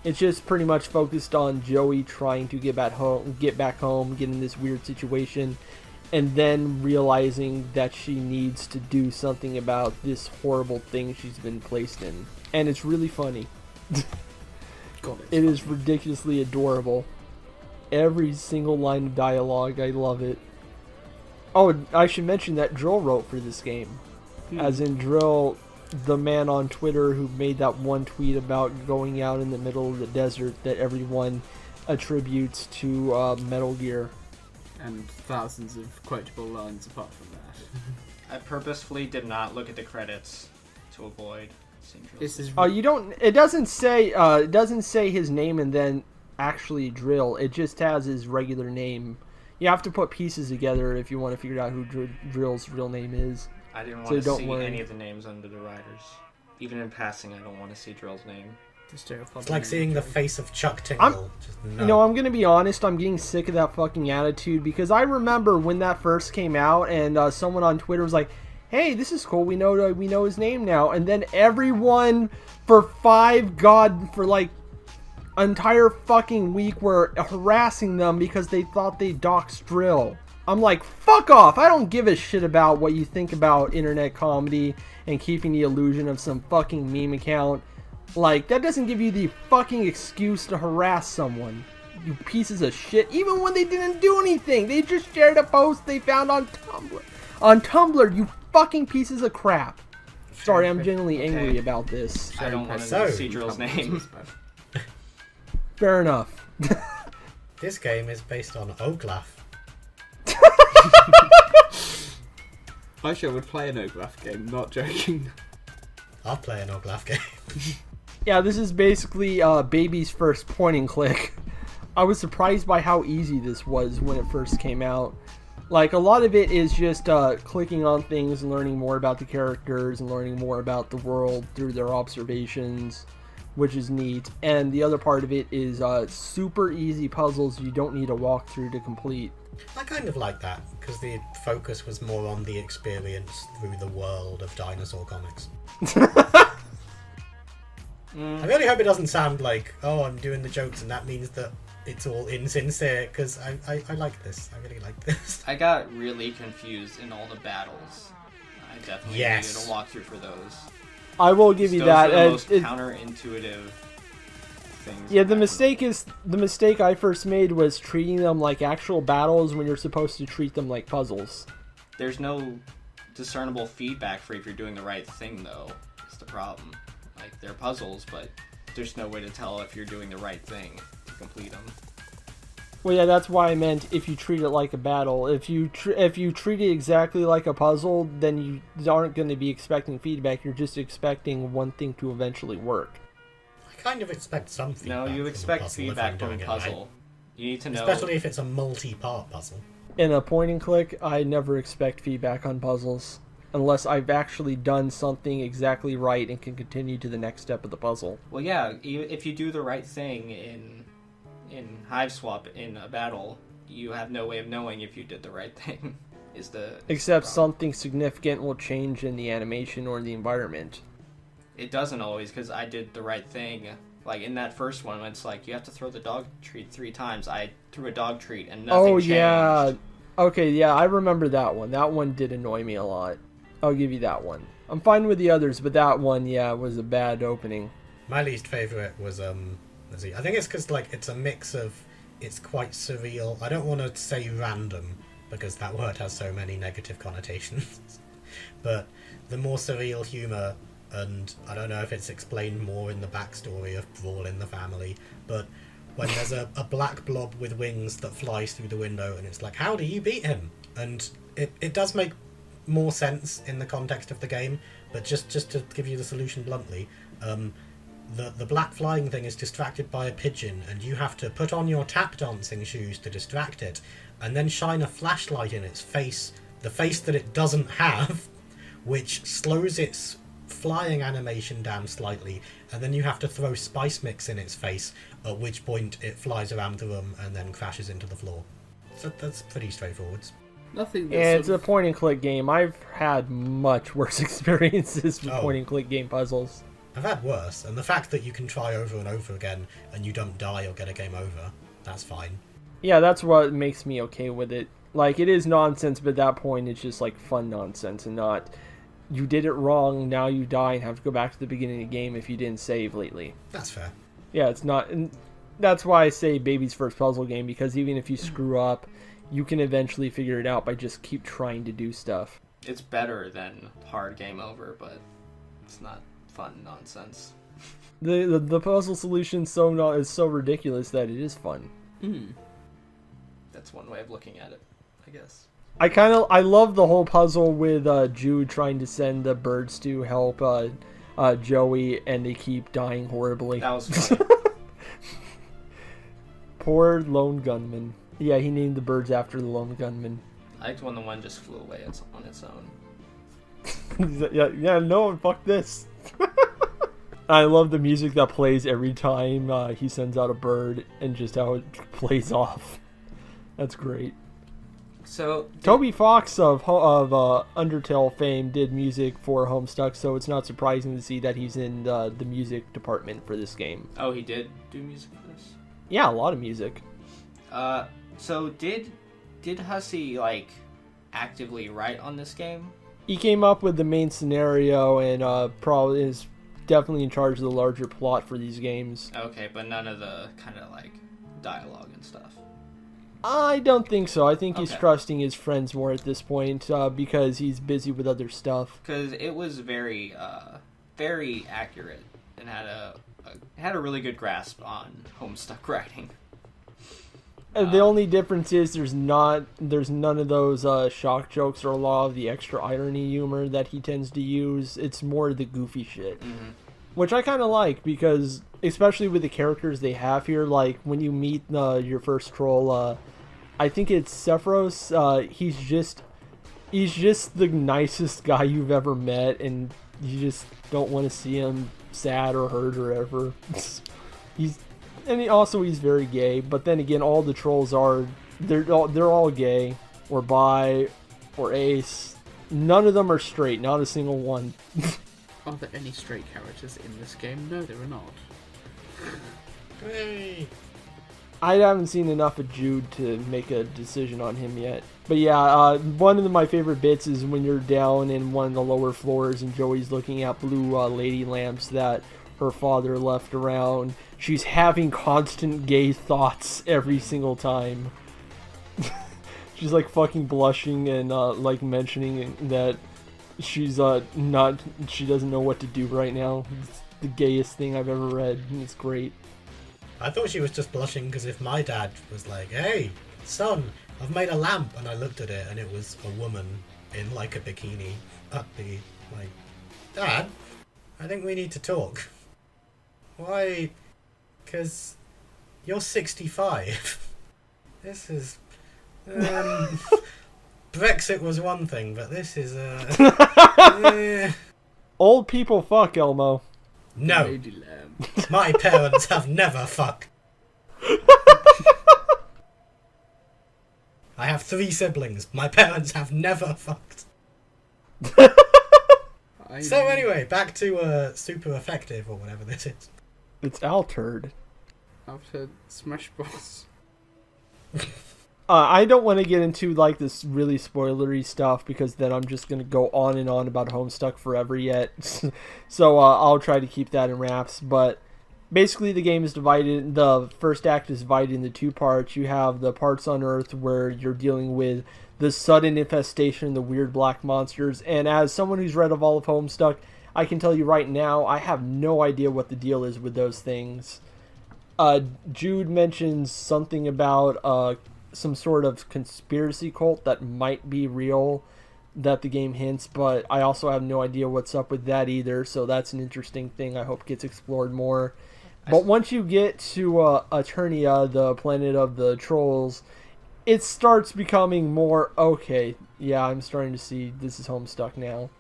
It's just pretty much focused on Joey trying to get back home, get in this weird situation, and then realizing that she needs to do something about this horrible thing she's been placed in. And it's really funny. God, It is ridiculously adorable. Every single line of dialogue, I love it. Oh, I should mention that Drill wrote for this game. As in Drill, the man on Twitter who made that one tweet about going out in the middle of the desert that everyone attributes to Metal Gear. And thousands of quotable lines apart from that. I purposefully did not look at the credits to avoid seeing Drill's This is Oh, you don't. It doesn't say his name and then actually Drill. It just has his regular name. You have to put pieces together if you want to figure out who Drill's real name is. I didn't So want to don't see worry. any of the names under the writers. Even in passing, I don't want to see Drill's name. It's like seeing the face of Chuck Tingle. Just no. I'm gonna be honest. I'm getting sick of that fucking attitude because I remember when that first came out, and someone on Twitter was like, "Hey, this is cool. We know his name now." And then everyone for like an entire fucking week were harassing them because they thought they doxed Drill. I'm like, fuck off. I don't give a shit about what you think about internet comedy and keeping the illusion of some fucking meme account. Like, that doesn't give you the fucking excuse to harass someone. You pieces of shit. Even when they didn't do anything. They just shared a post they found on Tumblr. On Tumblr, you fucking pieces of crap. Sorry, I'm genuinely angry about this. I don't want So- to see Drill's name. Fair enough. This game is based on Oglaf. I would play an Oglaf game, not joking. I'll play an Oglaf game. Yeah, this is basically Baby's first point and click. I was surprised by how easy this was when it first came out. Like, a lot of it is just clicking on things and learning more about the characters and learning more about the world through their observations, which is neat. And the other part of it is super easy puzzles you don't need a walkthrough to complete. I kind of like that, because the focus was more on the experience through the world of dinosaur comics. I really hope it doesn't sound like, oh, I'm doing the jokes and that means that it's all insincere, because I like this. I really like this. I got really confused in all the battles. I definitely needed a walkthrough for those. I will give you Those that. are the most counterintuitive things. Yeah, the mistake I first made was treating them like actual battles when you're supposed to treat them like puzzles. There's no discernible feedback for if you're doing the right thing, though. That's the problem. Like, they're puzzles, but there's no way to tell if you're doing the right thing to complete them. Well, yeah, that's why I meant if you treat it like a battle. If you treat it exactly like a puzzle, then you aren't going to be expecting feedback. You're just expecting one thing to eventually work. I kind of expect some feedback. No, you from expect a puzzle feedback from a if I'm doing it puzzle. right. You need to know. Especially if it's a multi-part puzzle. In a point and click, I never expect feedback on puzzles. Unless I've actually done something exactly right and can continue to the next step of the puzzle. Well, yeah, if you do the right thing in Hiveswap in a battle, you have no way of knowing if you did the right thing. Except something significant will change in the animation or the environment. It doesn't always, because I did the right thing. Like, in that first one, it's like, you have to throw the dog treat 3 times. I threw a dog treat, and nothing changed. Yeah. Okay, yeah, I remember that one. That one did annoy me a lot. I'll give you that one. I'm fine with the others, but that one, yeah, was a bad opening. My least favourite was, let's see, I think it's because, like, it's a mix of, it's quite surreal. I don't want to say random, because that word has so many negative connotations. But the more surreal humour, and I don't know if it's explained more in the backstory of Brawl in the Family, but when there's a black blob with wings that flies through the window, and it's like, how do you beat him? And it does make more sense in the context of the game, but just to give you the solution bluntly, the black flying thing is distracted by a pigeon, and you have to put on your tap dancing shoes to distract it, and then shine a flashlight in its face, the face that it doesn't have, which slows its flying animation down slightly, and then you have to throw spice mix in its face, at which point it flies around the room and then crashes into the floor. So that's pretty straightforward. Nothing. Yeah, it's a point and click game. I've had much worse experiences with point and click game puzzles. I've had worse, and the fact that you can try over and over again and you don't die or get a game over, that's fine. Yeah, that's what makes me okay with it. Like, it is nonsense, but at that point it's just like fun nonsense and not, you did it wrong, now you die and have to go back to the beginning of the game if you didn't save lately. That's fair. Yeah, it's not, and that's why I say baby's first puzzle game, because even if you screw up, you can eventually figure it out by just keep trying to do stuff. It's better than hard game over, but it's not fun nonsense. The puzzle solution is so ridiculous that it is fun. That's one way of looking at it, I guess. I love the whole puzzle with Jude trying to send the birds to help Joey, and they keep dying horribly. That was fun. Poor lone gunman. Yeah, he named the birds after the lone gunman. I liked when the one just flew away on its own. No, fuck this. I love the music that plays every time he sends out a bird, and just how it plays off. That's great. So Toby Fox of Undertale fame did music for Homestuck, so it's not surprising to see that he's in the music department for this game. Oh, he did do music for this? Yeah, a lot of music. So did Hussey, like, actively write on this game? He came up with the main scenario and probably is definitely in charge of the larger plot for these games. Okay, but none of the kind of, like, dialogue and stuff. I don't think so. I think he's Okay. trusting his friends more at this point because he's busy with other stuff. Because it was very, very accurate and had a really good grasp on Homestuck writing. The only difference is there's none of those shock jokes or a lot of the extra irony humor that he tends to use. It's more the goofy shit, which I kind of like because, especially with the characters they have here, like when you meet your first troll, I think it's Sephiroth. He's just the nicest guy you've ever met, and you just don't want to see him sad or hurt or ever. He's very gay, but then again, all the trolls they're all gay or bi or ace. None of them are straight, not a single one. Are there any straight characters in this game? No, there are not. Hey. I haven't seen enough of Jude to make a decision on him yet. But yeah, one of my favorite bits is when you're down in one of the lower floors and Joey's looking at blue lady lamps that her father left around. She's having constant gay thoughts every single time. She's like fucking blushing and like mentioning that she's she doesn't know what to do right now. the gayest thing I've ever read. It's great. I thought she was just blushing because if my dad was like, "Hey, son, I've made a lamp," and I looked at it and it was a woman in like a bikini, I'd be like, "Dad, I think we need to talk." Why? Because you're 65. This is... Brexit was one thing, but this is... Old people fuck, Elmo. No. Lady lamb. My parents have never fucked. I have 3 siblings. My parents have never fucked. So anyway, back to super effective or whatever this is. It's altered. After Smash Bros. I don't want to get into like this really spoilery stuff because then I'm just going to go on and on about Homestuck forever yet. So I'll try to keep that in wraps. But basically the game is divided, the first act is divided into 2 parts. You have the parts on Earth where you're dealing with the sudden infestation, the weird black monsters. And as someone who's read of all of Homestuck, I can tell you right now, I have no idea what the deal is with those things. Jude mentions something about some sort of conspiracy cult that might be real that the game hints, but I also have no idea what's up with that either, so that's an interesting thing I hope gets explored more. But once you get to Eternia, the planet of the trolls, it starts becoming more, okay, yeah, I'm starting to see this is Homestuck now.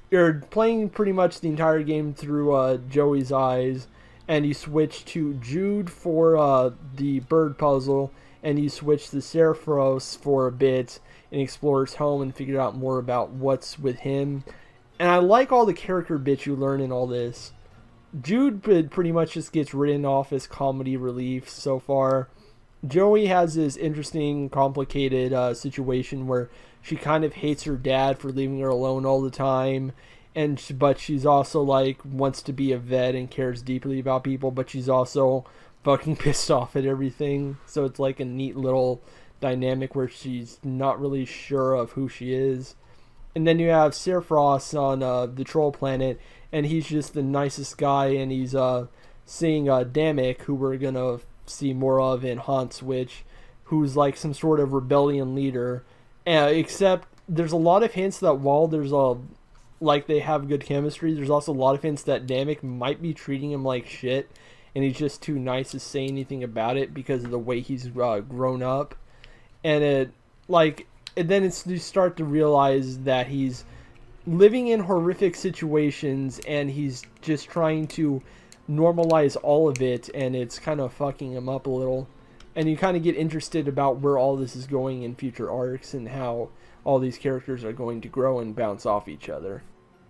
You're playing pretty much the entire game through Joey's eyes, and you switch to Jude for the bird puzzle, and you switch to Sephiroth for a bit and explore his home and figure out more about what's with him. And I like all the character bits you learn in all this. Jude pretty much just gets written off as comedy relief so far. Joey has this interesting, complicated situation where she kind of hates her dad for leaving her alone all the time, but she's also like wants to be a vet and cares deeply about people, but she's also fucking pissed off at everything. So it's like a neat little dynamic where she's not really sure of who she is. And then you have Sephiroth on the troll planet, and he's just the nicest guy, and he's seeing Damek, who we're gonna see more of in Haunt Switch, who's like some sort of rebellion leader. Except there's a lot of hints that while there's like they have good chemistry, there's also a lot of hints that Damek might be treating him like shit, and he's just too nice to say anything about it because of the way he's grown up. And then you start to realize that he's living in horrific situations, and he's just trying to normalize all of it, and it's kind of fucking him up a little. And you kind of get interested about where all this is going in future arcs and how all these characters are going to grow and bounce off each other.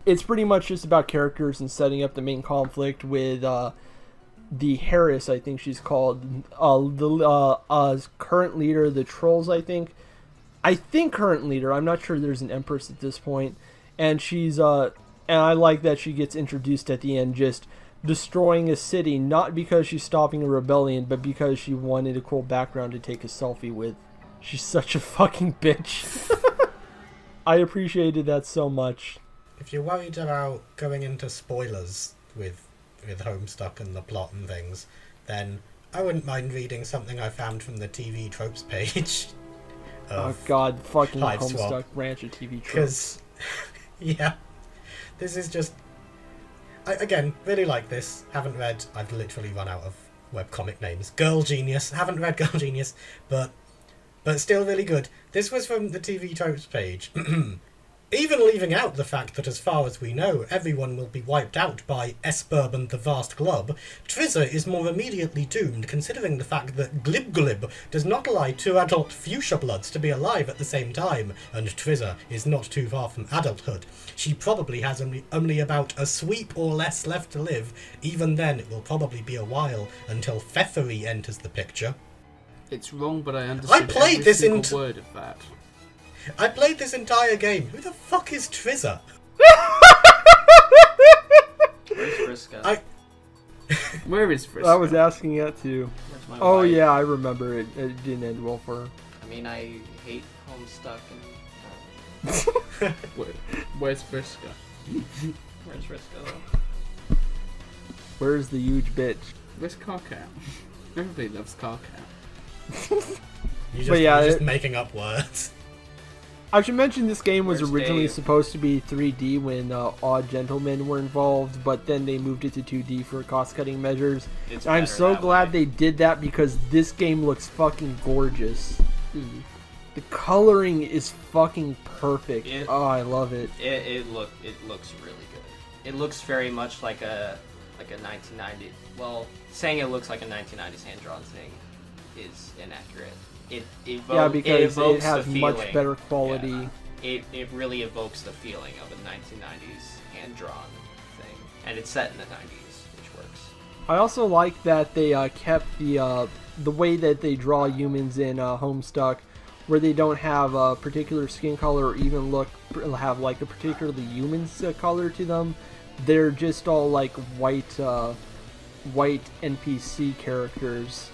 It's pretty much just about characters and setting up the main conflict with the Harris, I think she's called, the current leader of the trolls, I think current leader. I'm not sure there's an empress at this point. And she's and I like that she gets introduced at the end, just destroying a city, not because she's stopping a rebellion, but because she wanted a cool background to take a selfie with. She's such a fucking bitch. I appreciated that so much. If you're worried about going into spoilers with Homestuck and the plot and things, then I wouldn't mind reading something I found from the TV tropes page. Oh god, fucking Hiveswap. Homestuck Ranch of TV tropes. Yeah, this is just... I, again, really like this. Haven't read... I've literally run out of webcomic names. Girl Genius. Haven't read Girl Genius, but still really good. This was from the TV tropes page. Even leaving out the fact that, as far as we know, everyone will be wiped out by Esburb and the Vast Glob, Trizza is more immediately doomed, considering the fact that Glib Glib does not allow 2 adult fuchsia bloods to be alive at the same time, and Trizza is not too far from adulthood. She probably has only about a sweep or less left to live. Even then, it will probably be a while until Feathery enters the picture. It's wrong, but I understood every single word of that. I played this entire game. Who the fuck is Trizza? Where's Vriska? Where is Vriska? I was asking that too. Where's my Oh wife? yeah, I remember it. It didn't end well for her. I mean, I hate Homestuck and... Where's Vriska? Where's Vriska, though? Where's the huge bitch? Where's Car Cat? Everybody loves Car Cat. You're just making up words. I should mention this game was Where's originally Dave? supposed to be 3D when Odd Gentlemen were involved, but then they moved it to 2D for cost-cutting measures. It's And I'm better so that glad way. they did that because this game looks fucking gorgeous. The coloring is fucking perfect. Oh, I love it. It looks really good. It looks very much like a 1990. Well, saying it looks like a 1990s hand-drawn thing is inaccurate. Because it has the much feeling. better quality. Yeah. It really evokes the feeling of a 1990s hand-drawn thing, and it's set in the 90s, which works. I also like that they kept the way that they draw humans in Homestuck, where they don't have a particular skin color or even have like a particularly human color to them. They're just all like white NPC characters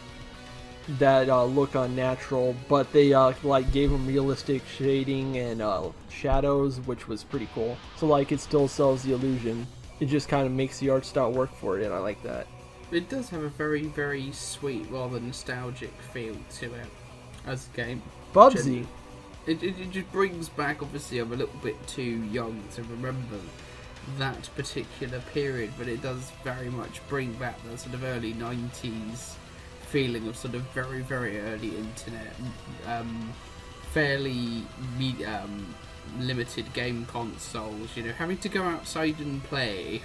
that look unnatural, but they like gave them realistic shading and shadows, which was pretty cool. So like it still sells the illusion. It just kind of makes the art style work for it, and I like that. It does have a very, very sweet, rather nostalgic feel to it as a game. Bubsy. It just brings back, obviously I'm a little bit too young to remember that particular period, but it does very much bring back the sort of early 90s feeling of sort of very, very early internet, fairly limited game consoles, having to go outside and play.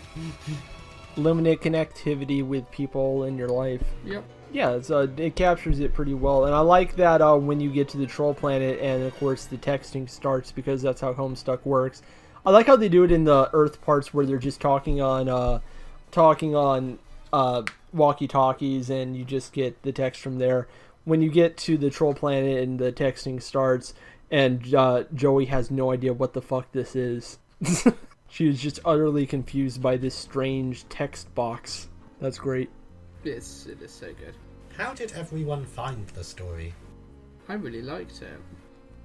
Limited connectivity with people in your life. Yep. Yeah, it captures it pretty well, and I like that when you get to the troll planet, and of course the texting starts because that's how Homestuck works. I like how they do it in the Earth parts where they're just talking on walkie-talkies, and you just get the text from there. When you get to the troll planet and the texting starts, and Joey has no idea what the fuck this is. She is just utterly confused by this strange text box. That's great. Yes, it is so good. How did everyone find the story? I really liked it.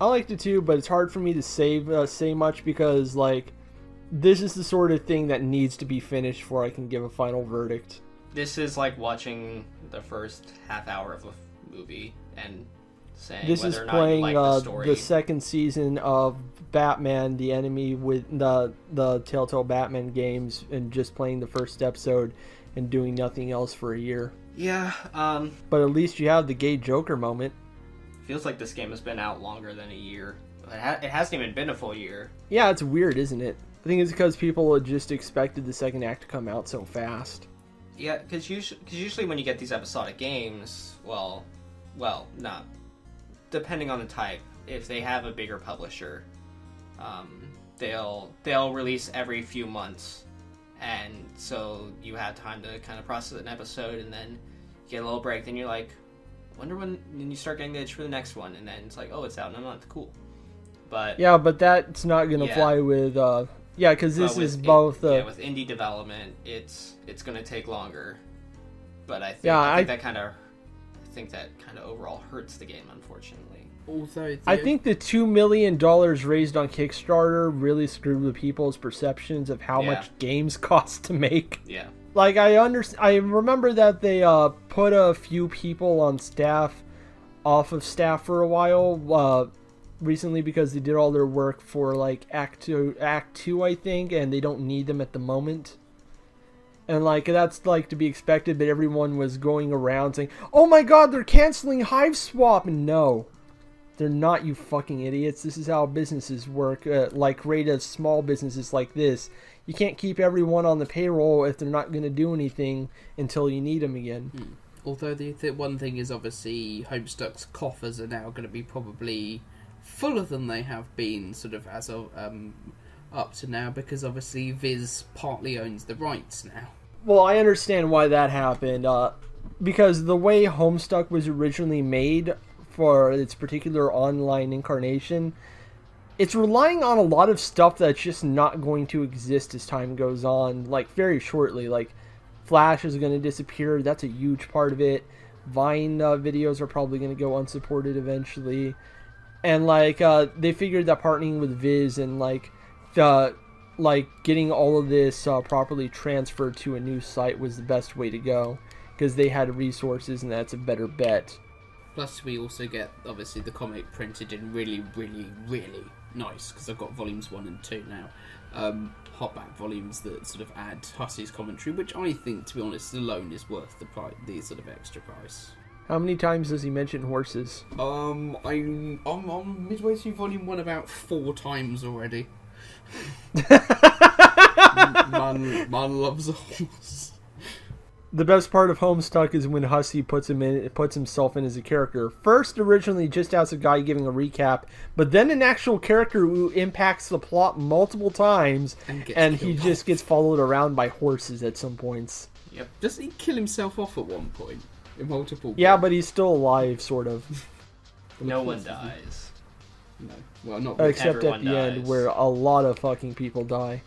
I liked it too, but it's hard for me to say much because, like, this is the sort of thing that needs to be finished before I can give a final verdict. This is like watching the first half hour of a movie and saying This whether is or not you playing like the story. the second season of Batman, the enemy with the Telltale Batman games, and just playing the first episode and doing nothing else for a year. Yeah, But at least you have the gay Joker moment. feels like this game has been out longer than a year. It hasn't even been a full year. Yeah, it's weird, isn't it? I think it's because people had just expected the second act to come out so fast. Yeah, because usually when you get these episodic games, well, not depending on the type. If they have a bigger publisher, they'll release every few months, and so you have time to kind of process an episode, and then get a little break. Then you're like, wonder when you start getting the itch for the next one, and then it's like, oh, it's out in a month, cool. But Yeah, but that's not gonna Yeah. fly with because this with is both with indie development, it's gonna take longer. But I think Yeah, I think that kind of overall hurts the game, unfortunately. Although I think the $2 million raised on Kickstarter really screwed with people's perceptions of how Yeah. much games cost to make. Yeah. Like, I remember that they put a few people on staff off of staff for a while recently because they did all their work for like Act 2, I think, and they don't need them at the moment. And like that's like to be expected, but everyone was going around saying, "Oh my God, they're canceling Hiveswap!" And no, they're not, you fucking idiots. This is how businesses work. Like rate of small businesses like this. You can't keep everyone on the payroll if they're not going to do anything until you need them again. Although the one thing is obviously Homestuck's coffers are now going to be probably fuller than they have been sort of as of up to now, because obviously Viz partly owns the rights now. Well, I understand why that happened. Because the way Homestuck was originally made for its particular online incarnation, it's relying on a lot of stuff that's just not going to exist as time goes on, like very shortly. Like Flash is going to disappear. That's a huge part of it. Vine videos are probably going to go unsupported eventually. And like they figured that partnering with Viz and like like getting all of this properly transferred to a new site was the best way to go, because they had resources and that's a better bet. Plus, we also get, obviously, the comic printed in really, really, really nice, because I've got volumes 1 and 2 now. Hotback volumes that sort of add Hussey's commentary, which I think, to be honest, alone is worth the sort of extra price. How many times does he mention horses? I'm on midway through volume 1 about 4 times already. man loves a horse. The best part of Homestuck is when Hussey puts himself in as a character. First, originally just as a guy giving a recap, but then an actual character who impacts the plot multiple times, and he just gets followed around by horses at some points. Yep. Doesn't he kill himself off at one point? In multiple Yeah, points? but he's still alive, sort of. No one dies. No. Well, not Except at Everyone the end, dies. where a lot of fucking people die.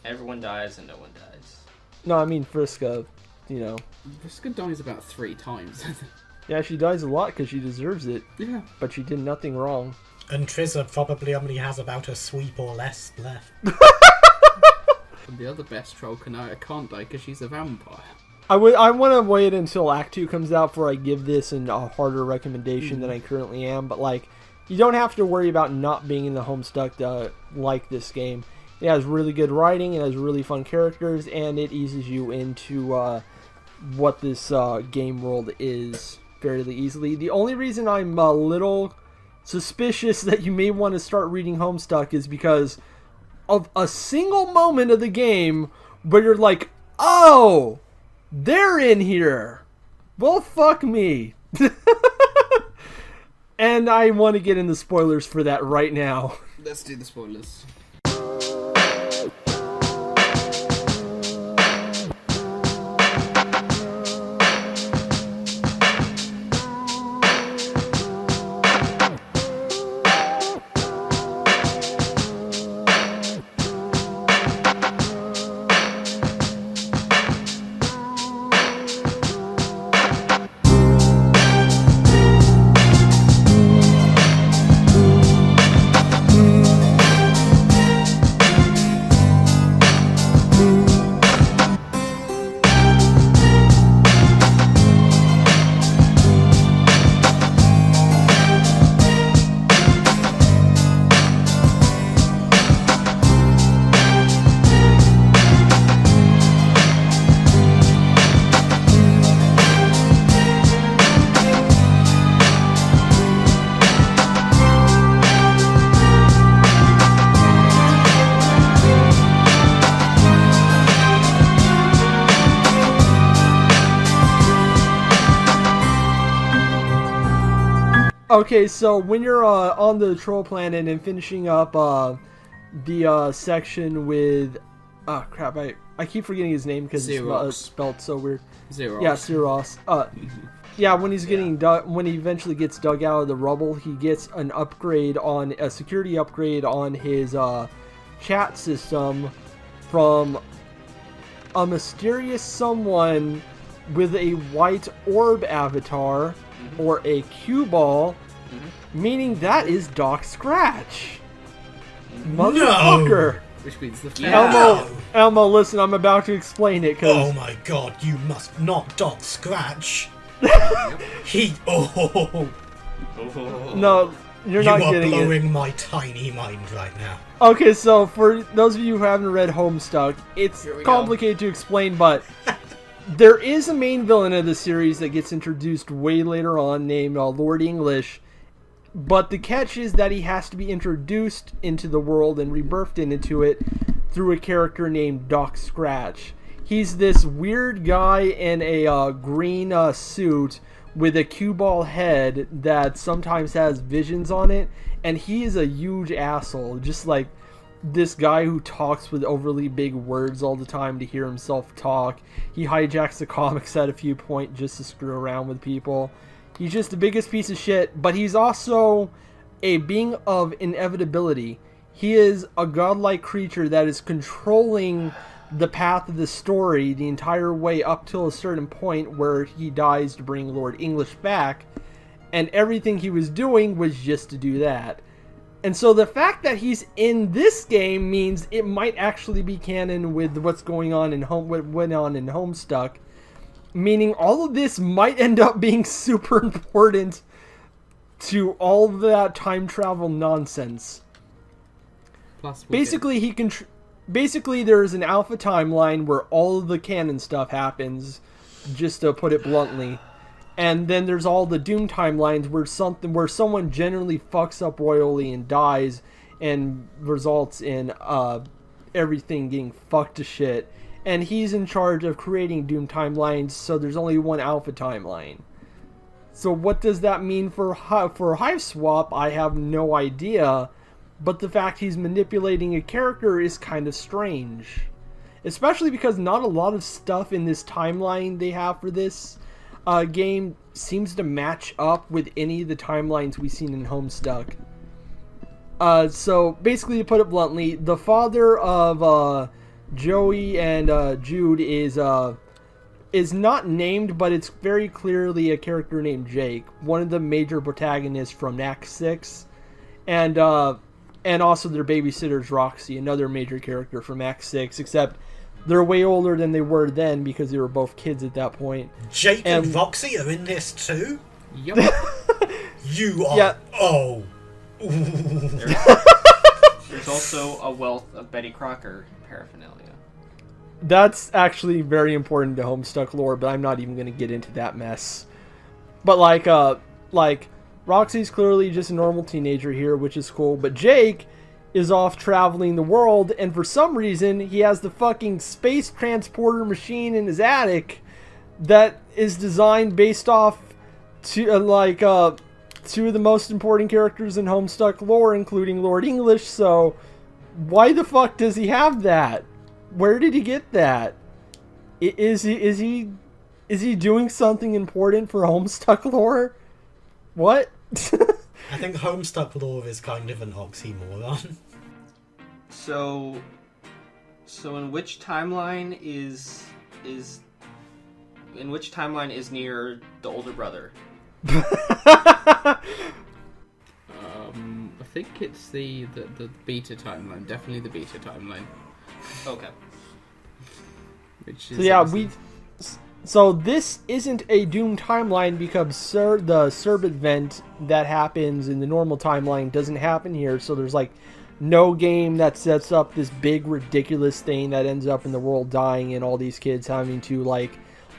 Everyone dies and no one dies. No, I mean Vriska, you know. Vriska dies about 3 times. Yeah, she dies a lot because she deserves it, Yeah. but she did nothing wrong. And Trizza probably only has about a sweep or less left. And the other best troll, Kanaya, can't die because she's a vampire. I want to wait until Act 2 comes out before I give this a harder recommendation than I currently am, but like, you don't have to worry about not being in the Homestuck to like this game. It has really good writing, it has really fun characters, and it eases you into what this game world is fairly easily. The only reason I'm a little suspicious that you may want to start reading Homestuck is because of a single moment of the game where you're like, oh, they're in here. Well, fuck me. And I want to get into spoilers for that right now. Let's do the spoilers. Okay, so when you're on the troll planet and finishing up the section with... Oh, crap, I keep forgetting his name because it's spelled so weird. Xeros. Yeah, Xeros. Yeah, when he's getting when he eventually gets dug out of the rubble, he gets an upgrade on... a security upgrade on his chat system from a mysterious someone with a white orb avatar, or a cue ball, meaning that is Doc Scratch. Motherfucker! Which means the Elmo, listen, I'm about to explain it, Oh my god, you must not Doc Scratch. He... Oh. No, you're not getting it. You are blowing my tiny mind right now. Okay, so for those of you who haven't read Homestuck, it's complicated to explain, but there is a main villain of the series that gets introduced way later on named Lord English, but the catch is that he has to be introduced into the world and rebirthed into it through a character named Doc Scratch. He's this weird guy in a green suit with a cue ball head that sometimes has visions on it, and he is a huge asshole, just like this guy who talks with overly big words all the time to hear himself talk. He hijacks the comics at a few points just to screw around with people. He's just the biggest piece of shit, but he's also a being of inevitability. He is a godlike creature that is controlling the path of the story the entire way up till a certain point where he dies to bring Lord English back, and everything he was doing was just to do that. And so the fact that he's in this game means it might actually be canon with what's going on in what went on in Homestuck, meaning all of this might end up being super important to all of that time travel nonsense. Plus, Basically, he can. Basically, there's an alpha timeline where all of the canon stuff happens, just to put it bluntly, and then there's all the Doom timelines where someone generally fucks up royally and dies, and results in everything getting fucked to shit. And he's in charge of creating Doom timelines, so there's only one alpha timeline. So what does that mean for Hiveswap? I have no idea. But the fact he's manipulating a character is kind of strange. Especially because not a lot of stuff in this timeline they have for this game seems to match up with any of the timelines we've seen in Homestuck. So basically, to put it bluntly, the father of Joey and Jude is not named, but it's very clearly a character named Jake, one of the major protagonists from Act 6. And also their babysitter's Roxy, another major character from Act 6, except they're way older than they were then because they were both kids at that point. Jake and Roxy are in this too? Yep. You are... Yeah. Oh. There's also a wealth of Betty Crocker paraphernalia. That's actually very important to Homestuck lore, but I'm not even going to get into that mess. But like Roxy's clearly just a normal teenager here, which is cool, but Jake is off traveling the world, and for some reason, he has the fucking space transporter machine in his attic that is designed based off two of the most important characters in Homestuck lore, including Lord English, so why the fuck does he have that? Where did he get that? Is he doing something important for Homestuck lore? What? I think Homestuck lore is kind of an oxymoron. So in which timeline is near the older brother? I think it's the beta timeline. Definitely the beta timeline. Okay. Which is So yeah, So this isn't a Doom timeline because the Serb event that happens in the normal timeline doesn't happen here. So there's like no game that sets up this big ridiculous thing that ends up in the world dying and all these kids having to like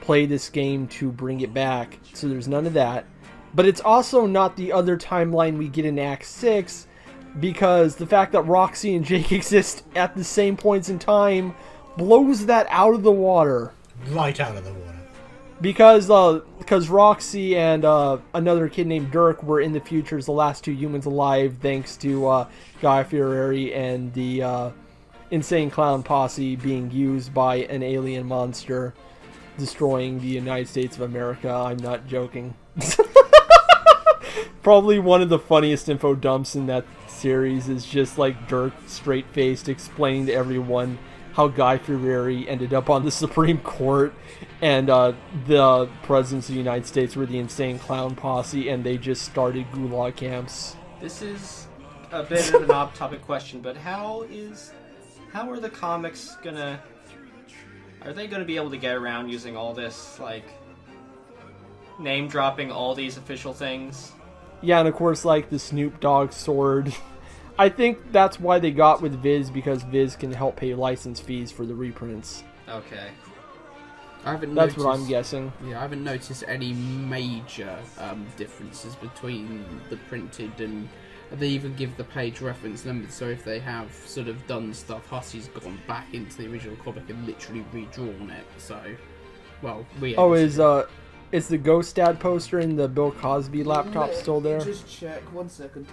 play this game to bring it back. So there's none of that. But it's also not the other timeline we get in Act 6 because the fact that Roxy and Jake exist at the same points in time blows that out of the water. Right out of the water. Because Roxy and another kid named Dirk were in the future as the last two humans alive thanks to Guy Fieri and the Insane Clown Posse being used by an alien monster destroying the United States of America. I'm not joking. Probably one of the funniest info dumps in that series is just like Dirk straight-faced explaining to everyone how Guy Fieri ended up on the Supreme Court and the presidents of the United States were the Insane Clown Posse and they just started gulag camps. This is a bit of an off-topic question, but how are the comics gonna... Are they gonna be able to get around using all this, like, name-dropping all these official things? Yeah, and of course, like, the Snoop Dogg sword. I think that's why they got with Viz, because Viz can help pay license fees for the reprints. Okay. That's what I'm guessing. Yeah, I haven't noticed any major differences between the printed and they even give the page reference numbers. So if they have sort of done stuff, Hussey's gone back into the original comic and literally redrawn it. So, well, is the Ghost Dad poster in the Bill Cosby laptop still there? Just check 1 second.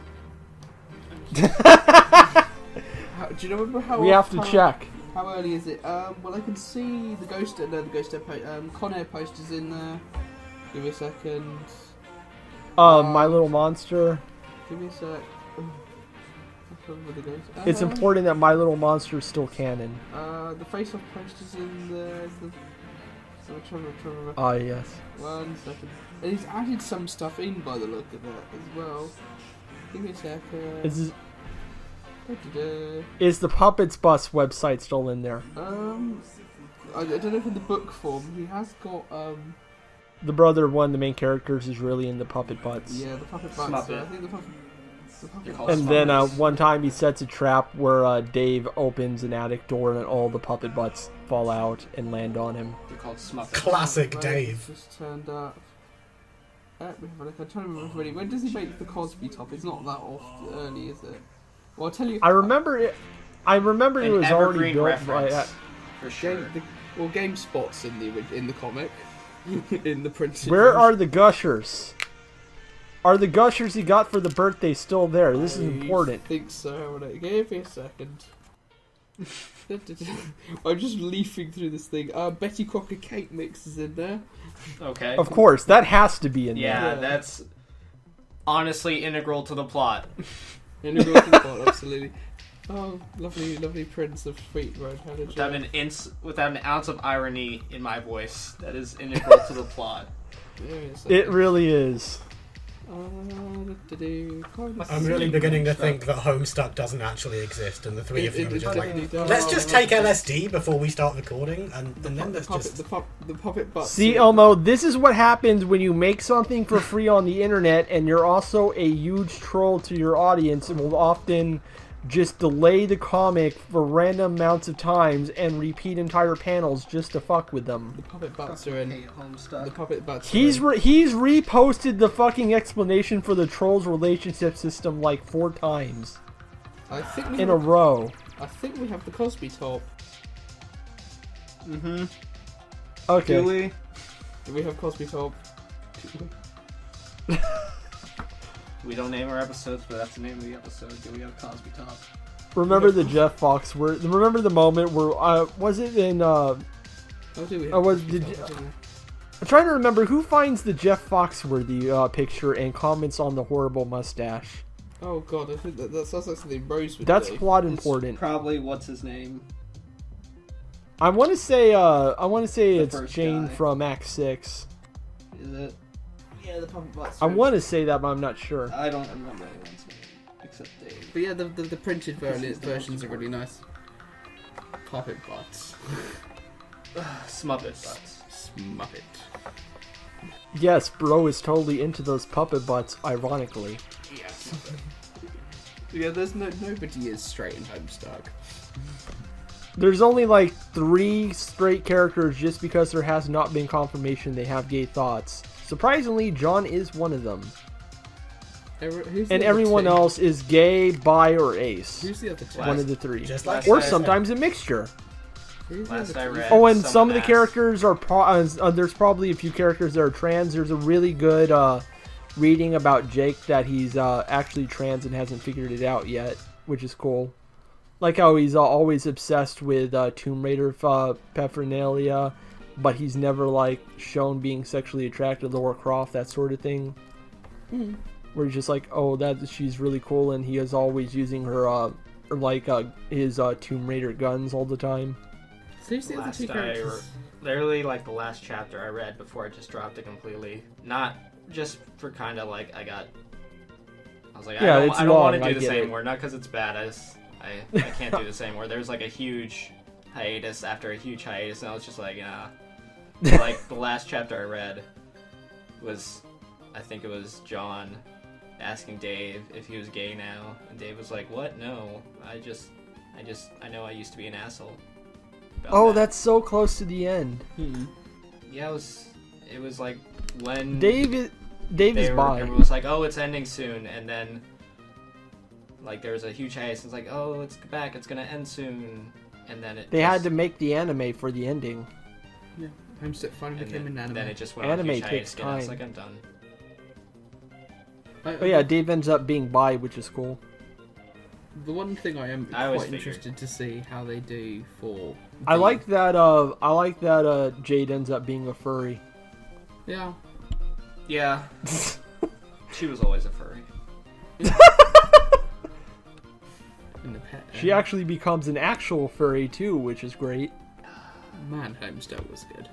Do you remember how? We have to check. How early is it? Well, I can see the Ghost Dad Con Air posters in there. Give me a second. My Little Monster. Give me a sec. It's important that My Little Monster is still canon. The face-off posters in there. Yes. 1 second. And he's added some stuff in by the look of it as well. Give me a second. Dedede. Is the Puppets Bus website still in there? I don't know if in the book form he has got The brother of one of the main characters is really into puppet butts. yeah, the puppet butts. Smuppet. I think the puppet called And then Smuppets. one time he sets a trap where Dave opens an attic door and all the puppet butts fall out and land on him. They're called Smuppets. Classic Right, Dave. Just turned up. Let me have a look. I'm trying to remember really. When does he make the Cosby top? It's not that often early, is it? Well, I'll tell you. I remember it. I remember it An was already evergreen built reference, by. for sure. GameSpot's in the comic, in the printed. Where version. are the gushers? Are the gushers he got for the birthday still there? This is important. I think so. Give me a second. I'm just leafing through this thing. Betty Crocker cake mix is in there. Okay. Of course, that has to be in Yeah, Yeah. that's honestly integral to the plot. Integral to the plot, absolutely. Oh, lovely prints of sweet road headed. Without an ounce of irony in my voice, that is integral to the plot. there. It really is. I'm really beginning to think that Homestuck doesn't actually exist, and the three of you are just like, definitely does. let's just take LSD before we start recording, and then the let's puppet, just... the puppet butts. See, Elmo, this is what happens when you make something for free on the internet and you're also a huge troll to your audience and will often just delay the comic for random amounts of times and repeat entire panels just to fuck with them. The puppet butts are in. The puppet butts. He's are in. he's reposted the fucking explanation for the troll's relationship system like 4 times I think we in a have, row. I think we have the Cosby top. Mm-hmm. Okay. we? Do we have Cosby top? We don't name our episodes, but that's the name of the episode. Do we have Cosby Top? Remember the Jeff Foxworthy? Remember the moment where was it in? Oh, do we have Cosby did top, didn't I'm trying to remember who finds the Jeff Foxworthy picture and comments on the horrible mustache. we? Oh god, I think that sounds like something Rose would That's do. plot important. Probably what's his name? I want to say The it's first Jane guy. from Act 6. Is it? Yeah, the puppet butts. I want to say that, but I'm not sure. I don't remember anyone's name except Dave. But yeah, the printed versions are really nice. Puppet butts. Smuppet butts. Smuppet. Yes, bro is totally into those puppet butts, ironically. Yes. Yeah, there's nobody is straight in Homestuck. There's only like 3 straight characters just because there has not been confirmation they have gay thoughts. Surprisingly, John is one of them. Who's the And other everyone 2? else is gay, bi, or ace. Who's the other 2? One of the 3. Just like Or I said. sometimes a mixture. Who's the Last other I 2? read. Oh, and some Someone of the asked. characters are there's probably a few characters that are trans. There's a really good reading about Jake that he's actually trans and hasn't figured it out yet, which is cool. Like how he's always obsessed with Tomb Raider paraphernalia, but he's never like shown being sexually attracted to Lara Croft, that sort of thing. Where he's just like, oh, she's really cool, and he is always using her his Tomb Raider guns all the time. So who's the other 2 characters? Literally, like the last chapter I read before I just dropped it completely. Not just for kind of like I was like, Yeah, I it's don't want long, to I do get this it. anymore. Not because it's bad. I can't do this anymore. There's like a huge hiatus after a huge hiatus, and I was just like, like the last chapter I read was, I think it was John asking Dave if he was gay now, and Dave was like, "What? No, I know I used to be an asshole." about Oh, that. that's so close to the end. Yeah, it was like when Dave is bi. everyone was like, "Oh, it's ending soon," and then like there was a huge hiatus. It's like, "Oh, it's back. It's gonna end soon," and then They had to make the anime for the ending. Yeah, Homestuck finally and became an anime. then it just went Anime on a huge hiatus takes again. I was time. like, I'm done. But yeah, Dave ends up being bi, which is cool. The one thing I am I always quite figured. interested to see how they do for. I the- like that. Jade ends up being a furry. Yeah. Yeah, she was always a furry. In the pet. She actually becomes an actual furry too, which is great. Man, Homestuck was good.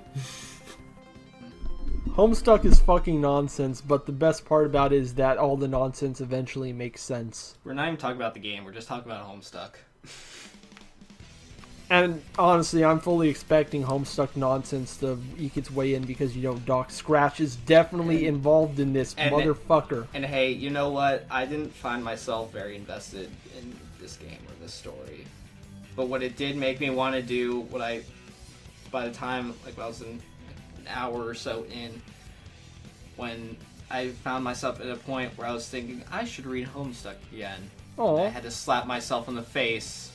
Homestuck is fucking nonsense, but the best part about it is that all the nonsense eventually makes sense. We're not even talking about the game. We're just talking about Homestuck. And honestly, I'm fully expecting Homestuck nonsense to eke its way in because, Doc Scratch is definitely involved in this motherfucker. And hey, you know what? I didn't find myself very invested in this game or this story. But what it did make me want to do, by the time, when I was an hour or so in, when I found myself at a point where I was thinking, I should read Homestuck again. Oh. I had to slap myself in the face.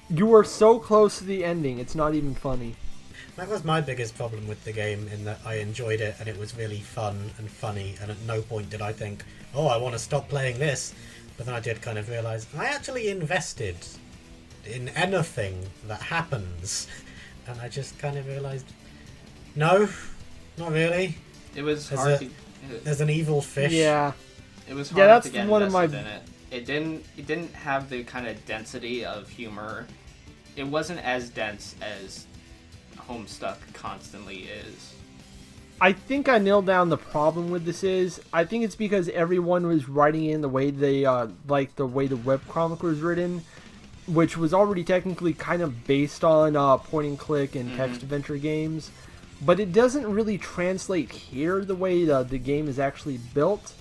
You were so close to the ending, it's not even funny. That was my biggest problem with the game, in that I enjoyed it and it was really fun and funny, and at no point did I think, oh, I want to stop playing this. But then I did kind of realise I actually invested in anything that happens. And I just kind of realised, no, not really. It was hard There's an evil fish. Yeah. It was hard that's to get one of my... invested in it. It didn't have the kind of density of humor. It wasn't as dense as Homestuck constantly is. I think I nailed down the problem with this is, I think it's because everyone was writing in the way they, the way the webcomic was written, which was already technically kind of based on point and click and text adventure games, but it doesn't really translate here the way the game is actually built.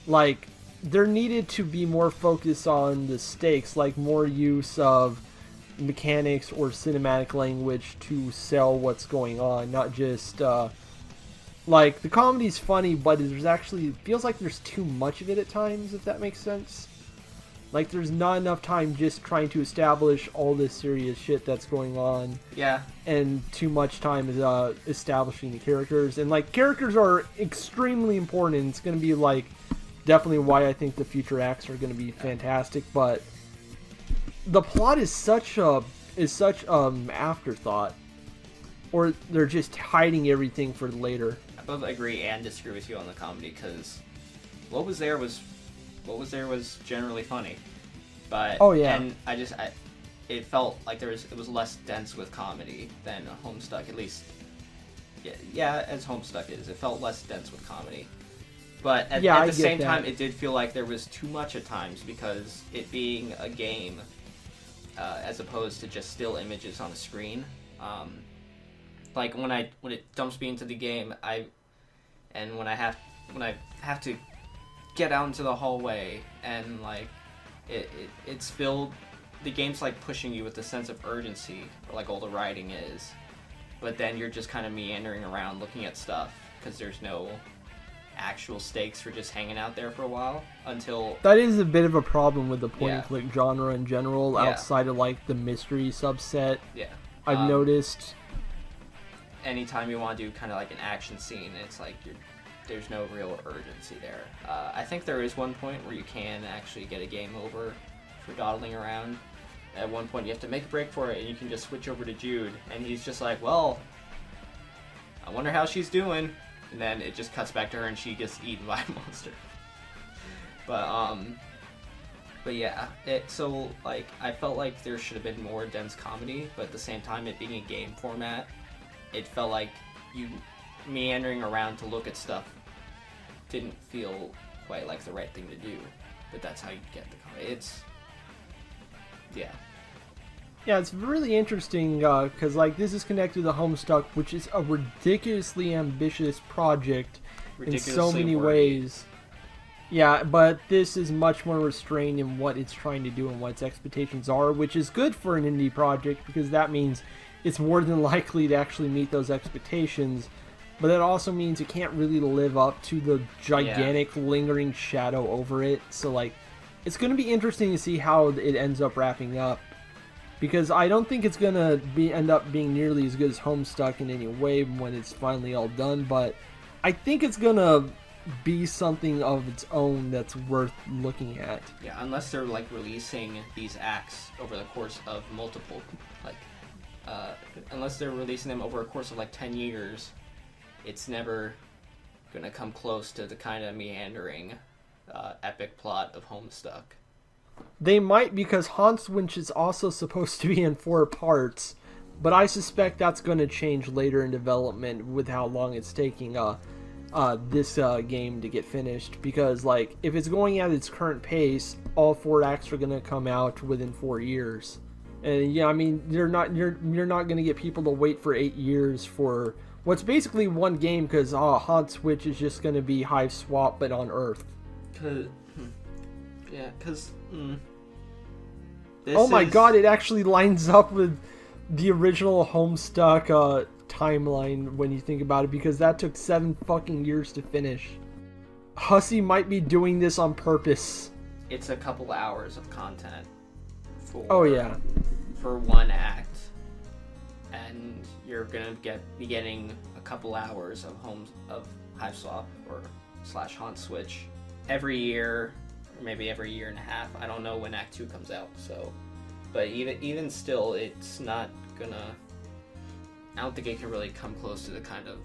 Like, there needed to be more focus on the stakes, like more use of mechanics or cinematic language to sell what's going on, not just, the comedy's funny, but it feels like there's too much of it at times, if that makes sense. Like, there's not enough time just trying to establish all this serious shit that's going on. Yeah. And too much time is establishing the characters. And, characters are extremely important, and it's going to be, definitely why I think the future acts are going to be fantastic, but the plot is such afterthought, or they're just hiding everything for later. I both agree and disagree with you on the comedy, because what was there was generally funny, but and it felt like it was less dense with comedy than Homestuck, at least. Yeah, as Homestuck is, it felt less dense with comedy. But at the same time, it did feel like there was too much at times, because it being a game, as opposed to just still images on a screen. When it dumps me into the game, when I have to get out into the hallway, and it's filled. The game's pushing you with a sense of urgency, or all the writing is, but then you're just kind of meandering around looking at stuff because there's no actual stakes for just hanging out there for a while until... That is a bit of a problem with the point-and-click genre in general, outside of, the mystery subset. Yeah. I've noticed. Anytime you want to do kind of an action scene, it's there's no real urgency there. I think there is one point where you can actually get a game over for dawdling around. At one point you have to make a break for it, and you can just switch over to Jude, and he's just well, I wonder how she's doing. And then it just cuts back to her, and she gets eaten by a monster. But yeah, I felt like there should have been more dense comedy, but at the same time, it being a game format, it felt like you meandering around to look at stuff didn't feel quite like the right thing to do. But that's how you get the comedy. Yeah, it's really interesting, because, this is connected to Homestuck, which is a ridiculously ambitious project in so many ways. Yeah, but this is much more restrained in what it's trying to do and what its expectations are, which is good for an indie project, because that means it's more than likely to actually meet those expectations, but that also means it can't really live up to the gigantic lingering shadow over it, so, it's going to be interesting to see how it ends up wrapping up. Because I don't think it's going to end up being nearly as good as Homestuck in any way when it's finally all done, but I think it's going to be something of its own that's worth looking at. Yeah, unless they're releasing these acts over the course of multiple, unless they're releasing them over a course of 10 years, it's never going to come close to the kind of meandering epic plot of Homestuck. They might, because Hanswinch is also supposed to be in 4 parts, But I suspect that's going to change later in development with how long it's taking this game to get finished. Because like if it's going at its current pace, all 4 acts are going to come out within 4 years. And yeah, I mean you're not going to get people to wait for 8 years for what's basically one game, because Hot Switch is just going to be Hiveswap but on Earth. Oh my god, it actually lines up with the original Homestuck timeline when you think about it, because that took 7 fucking years to finish. Hussey might be doing this on purpose. It's a couple hours of content for for one act, and you're gonna be getting a couple hours of Hiveswap or / Haunt Switch every year, or maybe every year and a half. I don't know when Act 2 comes out, so. But even still, it's not gonna. I don't think it can really come close to the kind of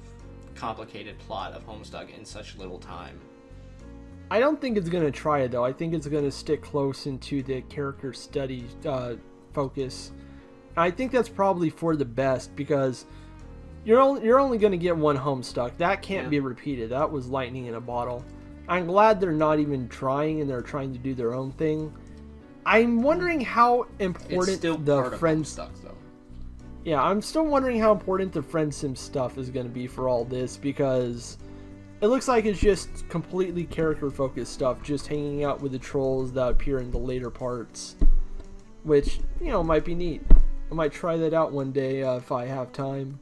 complicated plot of Homestuck in such little time. I don't think it's gonna try it though. I think it's gonna stick close into the character study focus. I think that's probably for the best, because you're only gonna get one Homestuck. That can't be repeated. That was lightning in a bottle. I'm glad they're not even trying, and they're trying to do their own thing. I'm wondering how important the friend stuff though. Yeah, I'm still wondering how important the friend sim stuff is going to be for all this, because it looks like it's just completely character focused stuff, just hanging out with the trolls that appear in the later parts, which, you know, might be neat. I might try that out one day if I have time.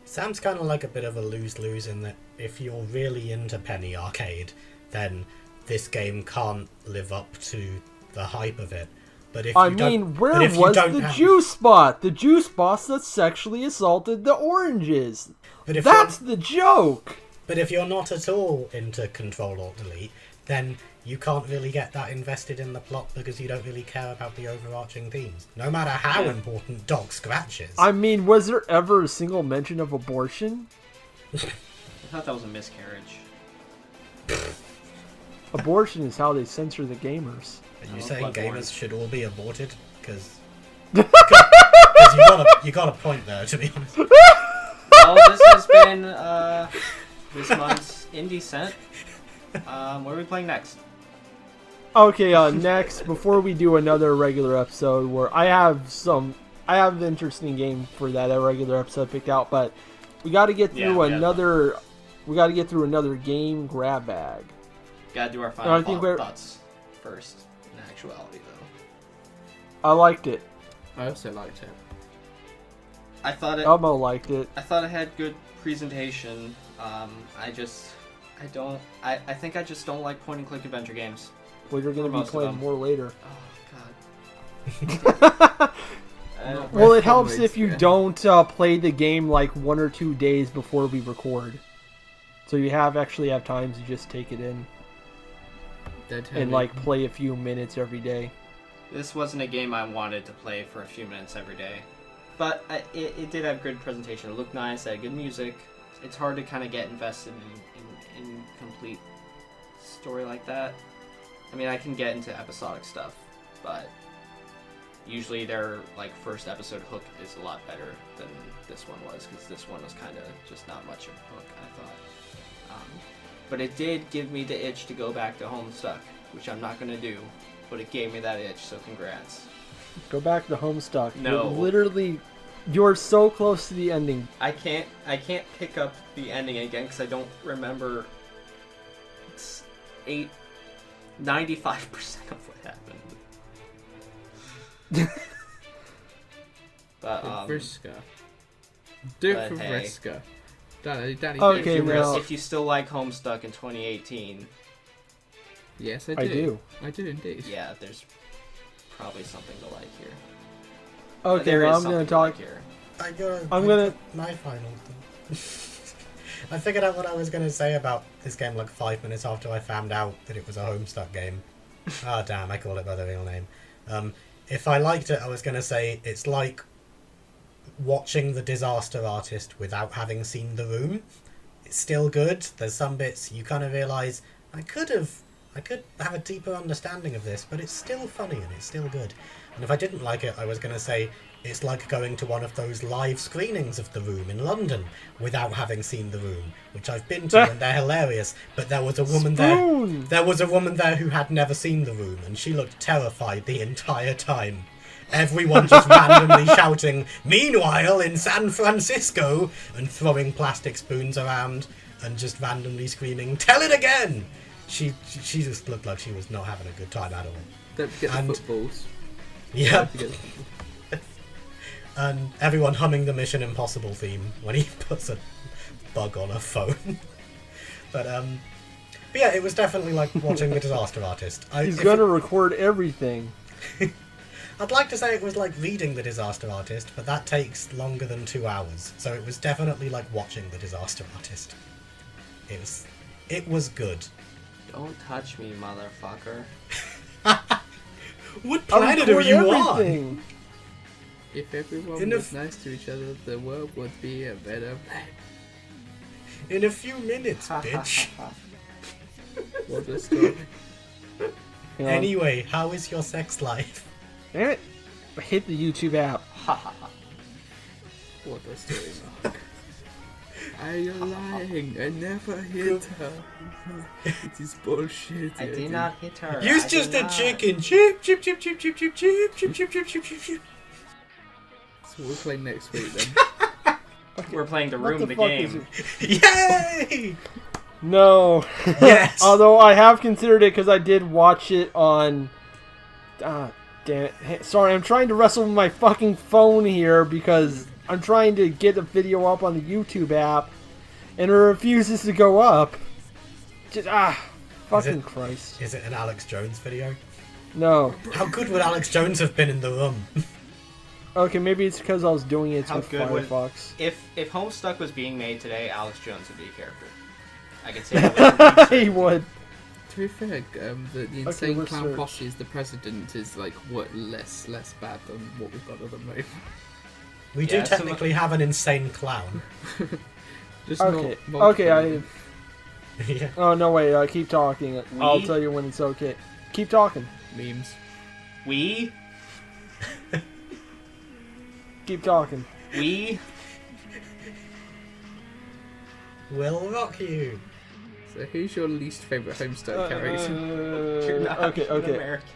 Sounds kind of like a bit of a lose-lose, in that if you're really into Penny Arcade, then this game can't live up to the hype of it. But if where was the juice bot? The juice boss that sexually assaulted the oranges. That's the joke. But if you're not at all into Control-Alt-Delete, then you can't really get that invested in the plot, because you don't really care about the overarching themes, no matter how important Dog Scratch is. I mean, was there ever a single mention of abortion? I thought that was a miscarriage. Abortion is how they censor the gamers. Are you saying gamers should all be aborted? Because you got a point there, to be honest. Well, this has been this month's IndieCent. What are we playing next? Okay, next, before we do another regular episode, where I have an interesting game for that regular episode picked out, but we got to get through another game grab bag. Gotta do our final thoughts first. In actuality, though, I liked it. I also liked it. Elmo liked it. I thought it had good presentation. I think I just don't like point and click adventure games. Well, you're going to be playing more later. Oh god. Well, it helps if you don't play the game like 1 or 2 days before we record, so you actually have time to just take it in and like play a few minutes every day. This wasn't a game I wanted to play for a few minutes every day, but it did have good presentation. It looked nice. It had good music. It's hard to kind of get invested in complete story like that. I mean, I can get into episodic stuff, but usually their like first episode hook is a lot better than this one was, because this one was kind of just not much of a hook, I thought. But it did give me the itch to go back to Homestuck, which I'm not going to do, but it gave me that itch, so congrats. Go back to Homestuck. No. You're so close to the ending. I can't pick up the ending again because I don't remember. It's 95% of what happened. But Vriska. Do it for Vriska. Danny, okay, if you still like Homestuck in 2018. Yes, I do. I do indeed. Yeah, there's probably something to like here. Okay, well, I'm going to talk here. My final thing. I figured out what I was going to say about this game like 5 minutes after I found out that it was a Homestuck game. Damn, I called it by the real name. If I liked it, I was going to say it's like watching The Disaster Artist without having seen The Room. It's still good. There's some bits you kind of realise I could have a deeper understanding of this, but it's still funny and it's still good. And if I didn't like it, I was going to say It's like going to one of those live screenings of The Room in London without having seen The Room, which I've been to, and they're hilarious. But there was a woman there. There was a woman there who had never seen The Room, and she looked terrified the entire time. Everyone just randomly shouting, "Meanwhile in San Francisco," and throwing plastic spoons around and just randomly screaming, "Tell it again!" She just looked like she was not having a good time at all. Don't forget the footballs. Yep. And everyone humming the Mission Impossible theme when he puts a bug on a phone. But yeah, it was definitely like watching The Disaster Artist. He's gonna record everything. I'd like to say it was like reading The Disaster Artist, but that takes longer than 2 hours. So it was definitely like watching The Disaster Artist. It was good. Don't touch me, motherfucker. What planet are you on? If everyone was nice to each other, the world would be a better place. In a few minutes, bitch. What a story. Anyway, how is your sex life? Damn it! I hit the YouTube app. What a story, Mark. Are you lying? I never hit her. It is bullshit. I did not hit her. Use just a chicken. Chip, chip, chip, chip, chip, chip, chip, chip, chip, chip, chip, chip, chip. So we'll play next week then. We're playing The Room, the game. Yay! No. Yes. Although I have considered it because I did watch it on. Damn it. Hey, sorry, I'm trying to wrestle with my fucking phone here because I'm trying to get a video up on the YouTube app and it refuses to go up. Just, fucking Christ. Is it an Alex Jones video? No. How good would Alex Jones have been in The Room? Okay, maybe it's because I was doing it How with good would- Firefox. If Homestuck was being made today, Alex Jones would be a character. I can say that. He would. To be fair, the Insane let's Clown search. Posse as the president is like what less bad than what we've got at the moment. We do Yeah, technically have an insane clown. Just Okay. not Okay, Yeah. Oh, no, wait. Keep talking. I'll tell you when it's okay. Keep talking. memes. We Keep talking. Will rock you. So who's your least favourite Homestuck character? Okay. American.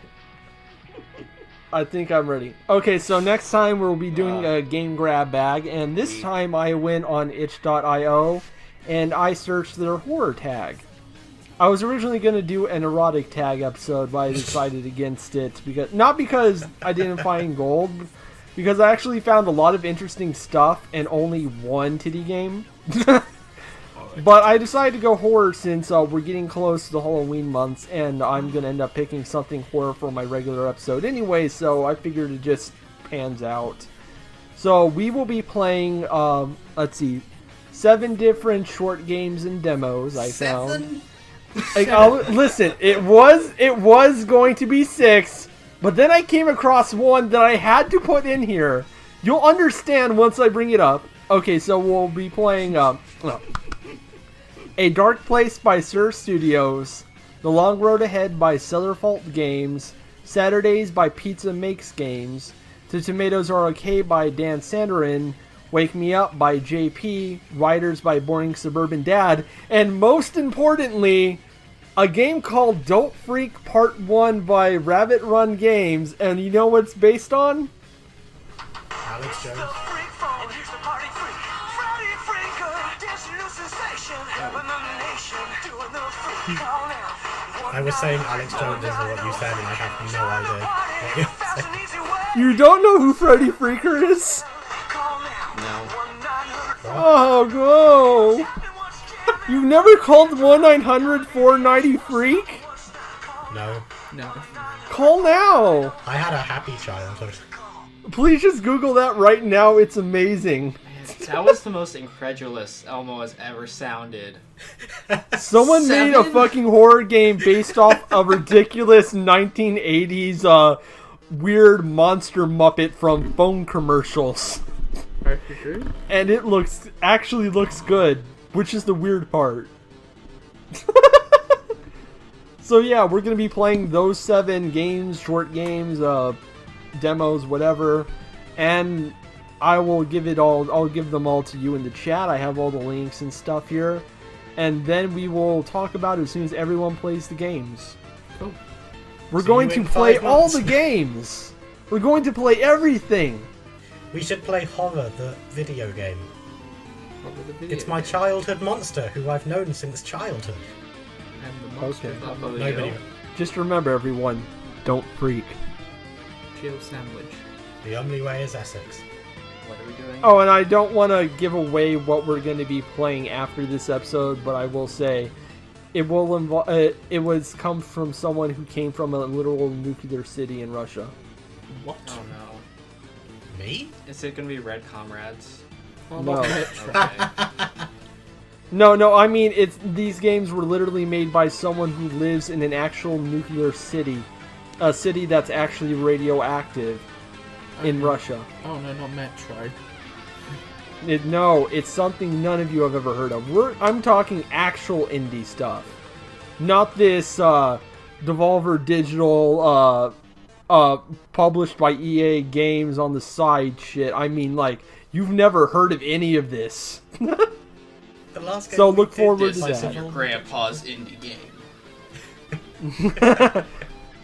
I think I'm ready. Okay, so next time we'll be doing a game grab bag, and this time I went on itch.io and I searched their horror tag. I was originally going to do an erotic tag episode, but I decided against it because not because I didn't find gold, because I actually found a lot of interesting stuff and only one titty game. But I decided to go horror since we're getting close to the Halloween months, and I'm going to end up picking something horror for my regular episode anyway, so I figured it just pans out. So we will be playing, let's see, 7 different short games and demos I found. Listen, it was going to be 6, but then I came across one that I had to put in here. You'll understand once I bring it up. Okay, so we'll be playing, A Dark Place by Sur Studios, The Long Road Ahead by Cellarfault Games, Saturdays by Pizza Makes Games, The Tomatoes Are Okay by Dan Sanderin, Wake Me Up by JP, Riders by Boring Suburban Dad, and most importantly, a game called Dope Freak Part 1 by Rabbit Run Games, and you know what it's based on? Alex Jones. I was saying Alex Jones is what you said, and I have no idea what you're saying. You don't know who Freddy Freaker is? No. Oh, no! You've never called 1-900-490-FREAK? No. No. Call now! I had a happy childhood. Please just Google that right now, it's amazing. That was the most incredulous Elmo has ever sounded. Someone made a 7? fucking horror game based off a ridiculous 1980s weird monster Muppet from phone commercials. And it actually looks good, which is the weird part. So yeah, we're going to be playing those 7 games, short games, demos, whatever. and I will give it all. I'll give them all to you in the chat. I have all the links and stuff here, and then we will talk about it as soon as everyone plays the games. Cool. We're See going you to in play 5 all months. the games. We're going to play everything. We should play Horror, the video game. What were the video It's my games? childhood monster who I've known since childhood. And the monster Okay. that Nobody. Just remember, everyone, don't freak. Jill sandwich. The only way is Essex. What are we doing? Oh, and I don't want to give away what we're going to be playing after this episode, but I will say it will involve. It was come from someone who came from a literal nuclear city in Russia. What? Oh no. Me? Is it gonna be Red Comrades? Oh, No. not Metro. Okay. No. I mean, these games were literally made by someone who lives in an actual nuclear city, a city that's actually radioactive in Russia. Oh no, not Metro. No, it's something none of you have ever heard of. I'm talking actual indie stuff, not this Devolver Digital published by EA Games on the side shit. I mean, like, you've never heard of any of this. The last game So we look did forward this to that. festival- grandpa's indie game.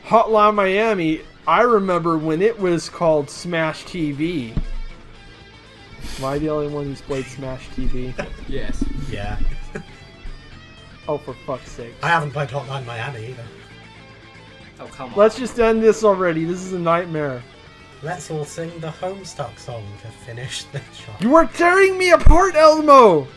Hotline Miami, I remember when it was called Smash TV. Am I the only one who's played Smash TV? Yes. Yeah. Oh, for fuck's sake. I haven't played Hotline Miami either. Oh come on. Let's just end this already. This is a nightmare. Let's all sing the Homestuck song to finish the shot. You are tearing me apart, Elmo!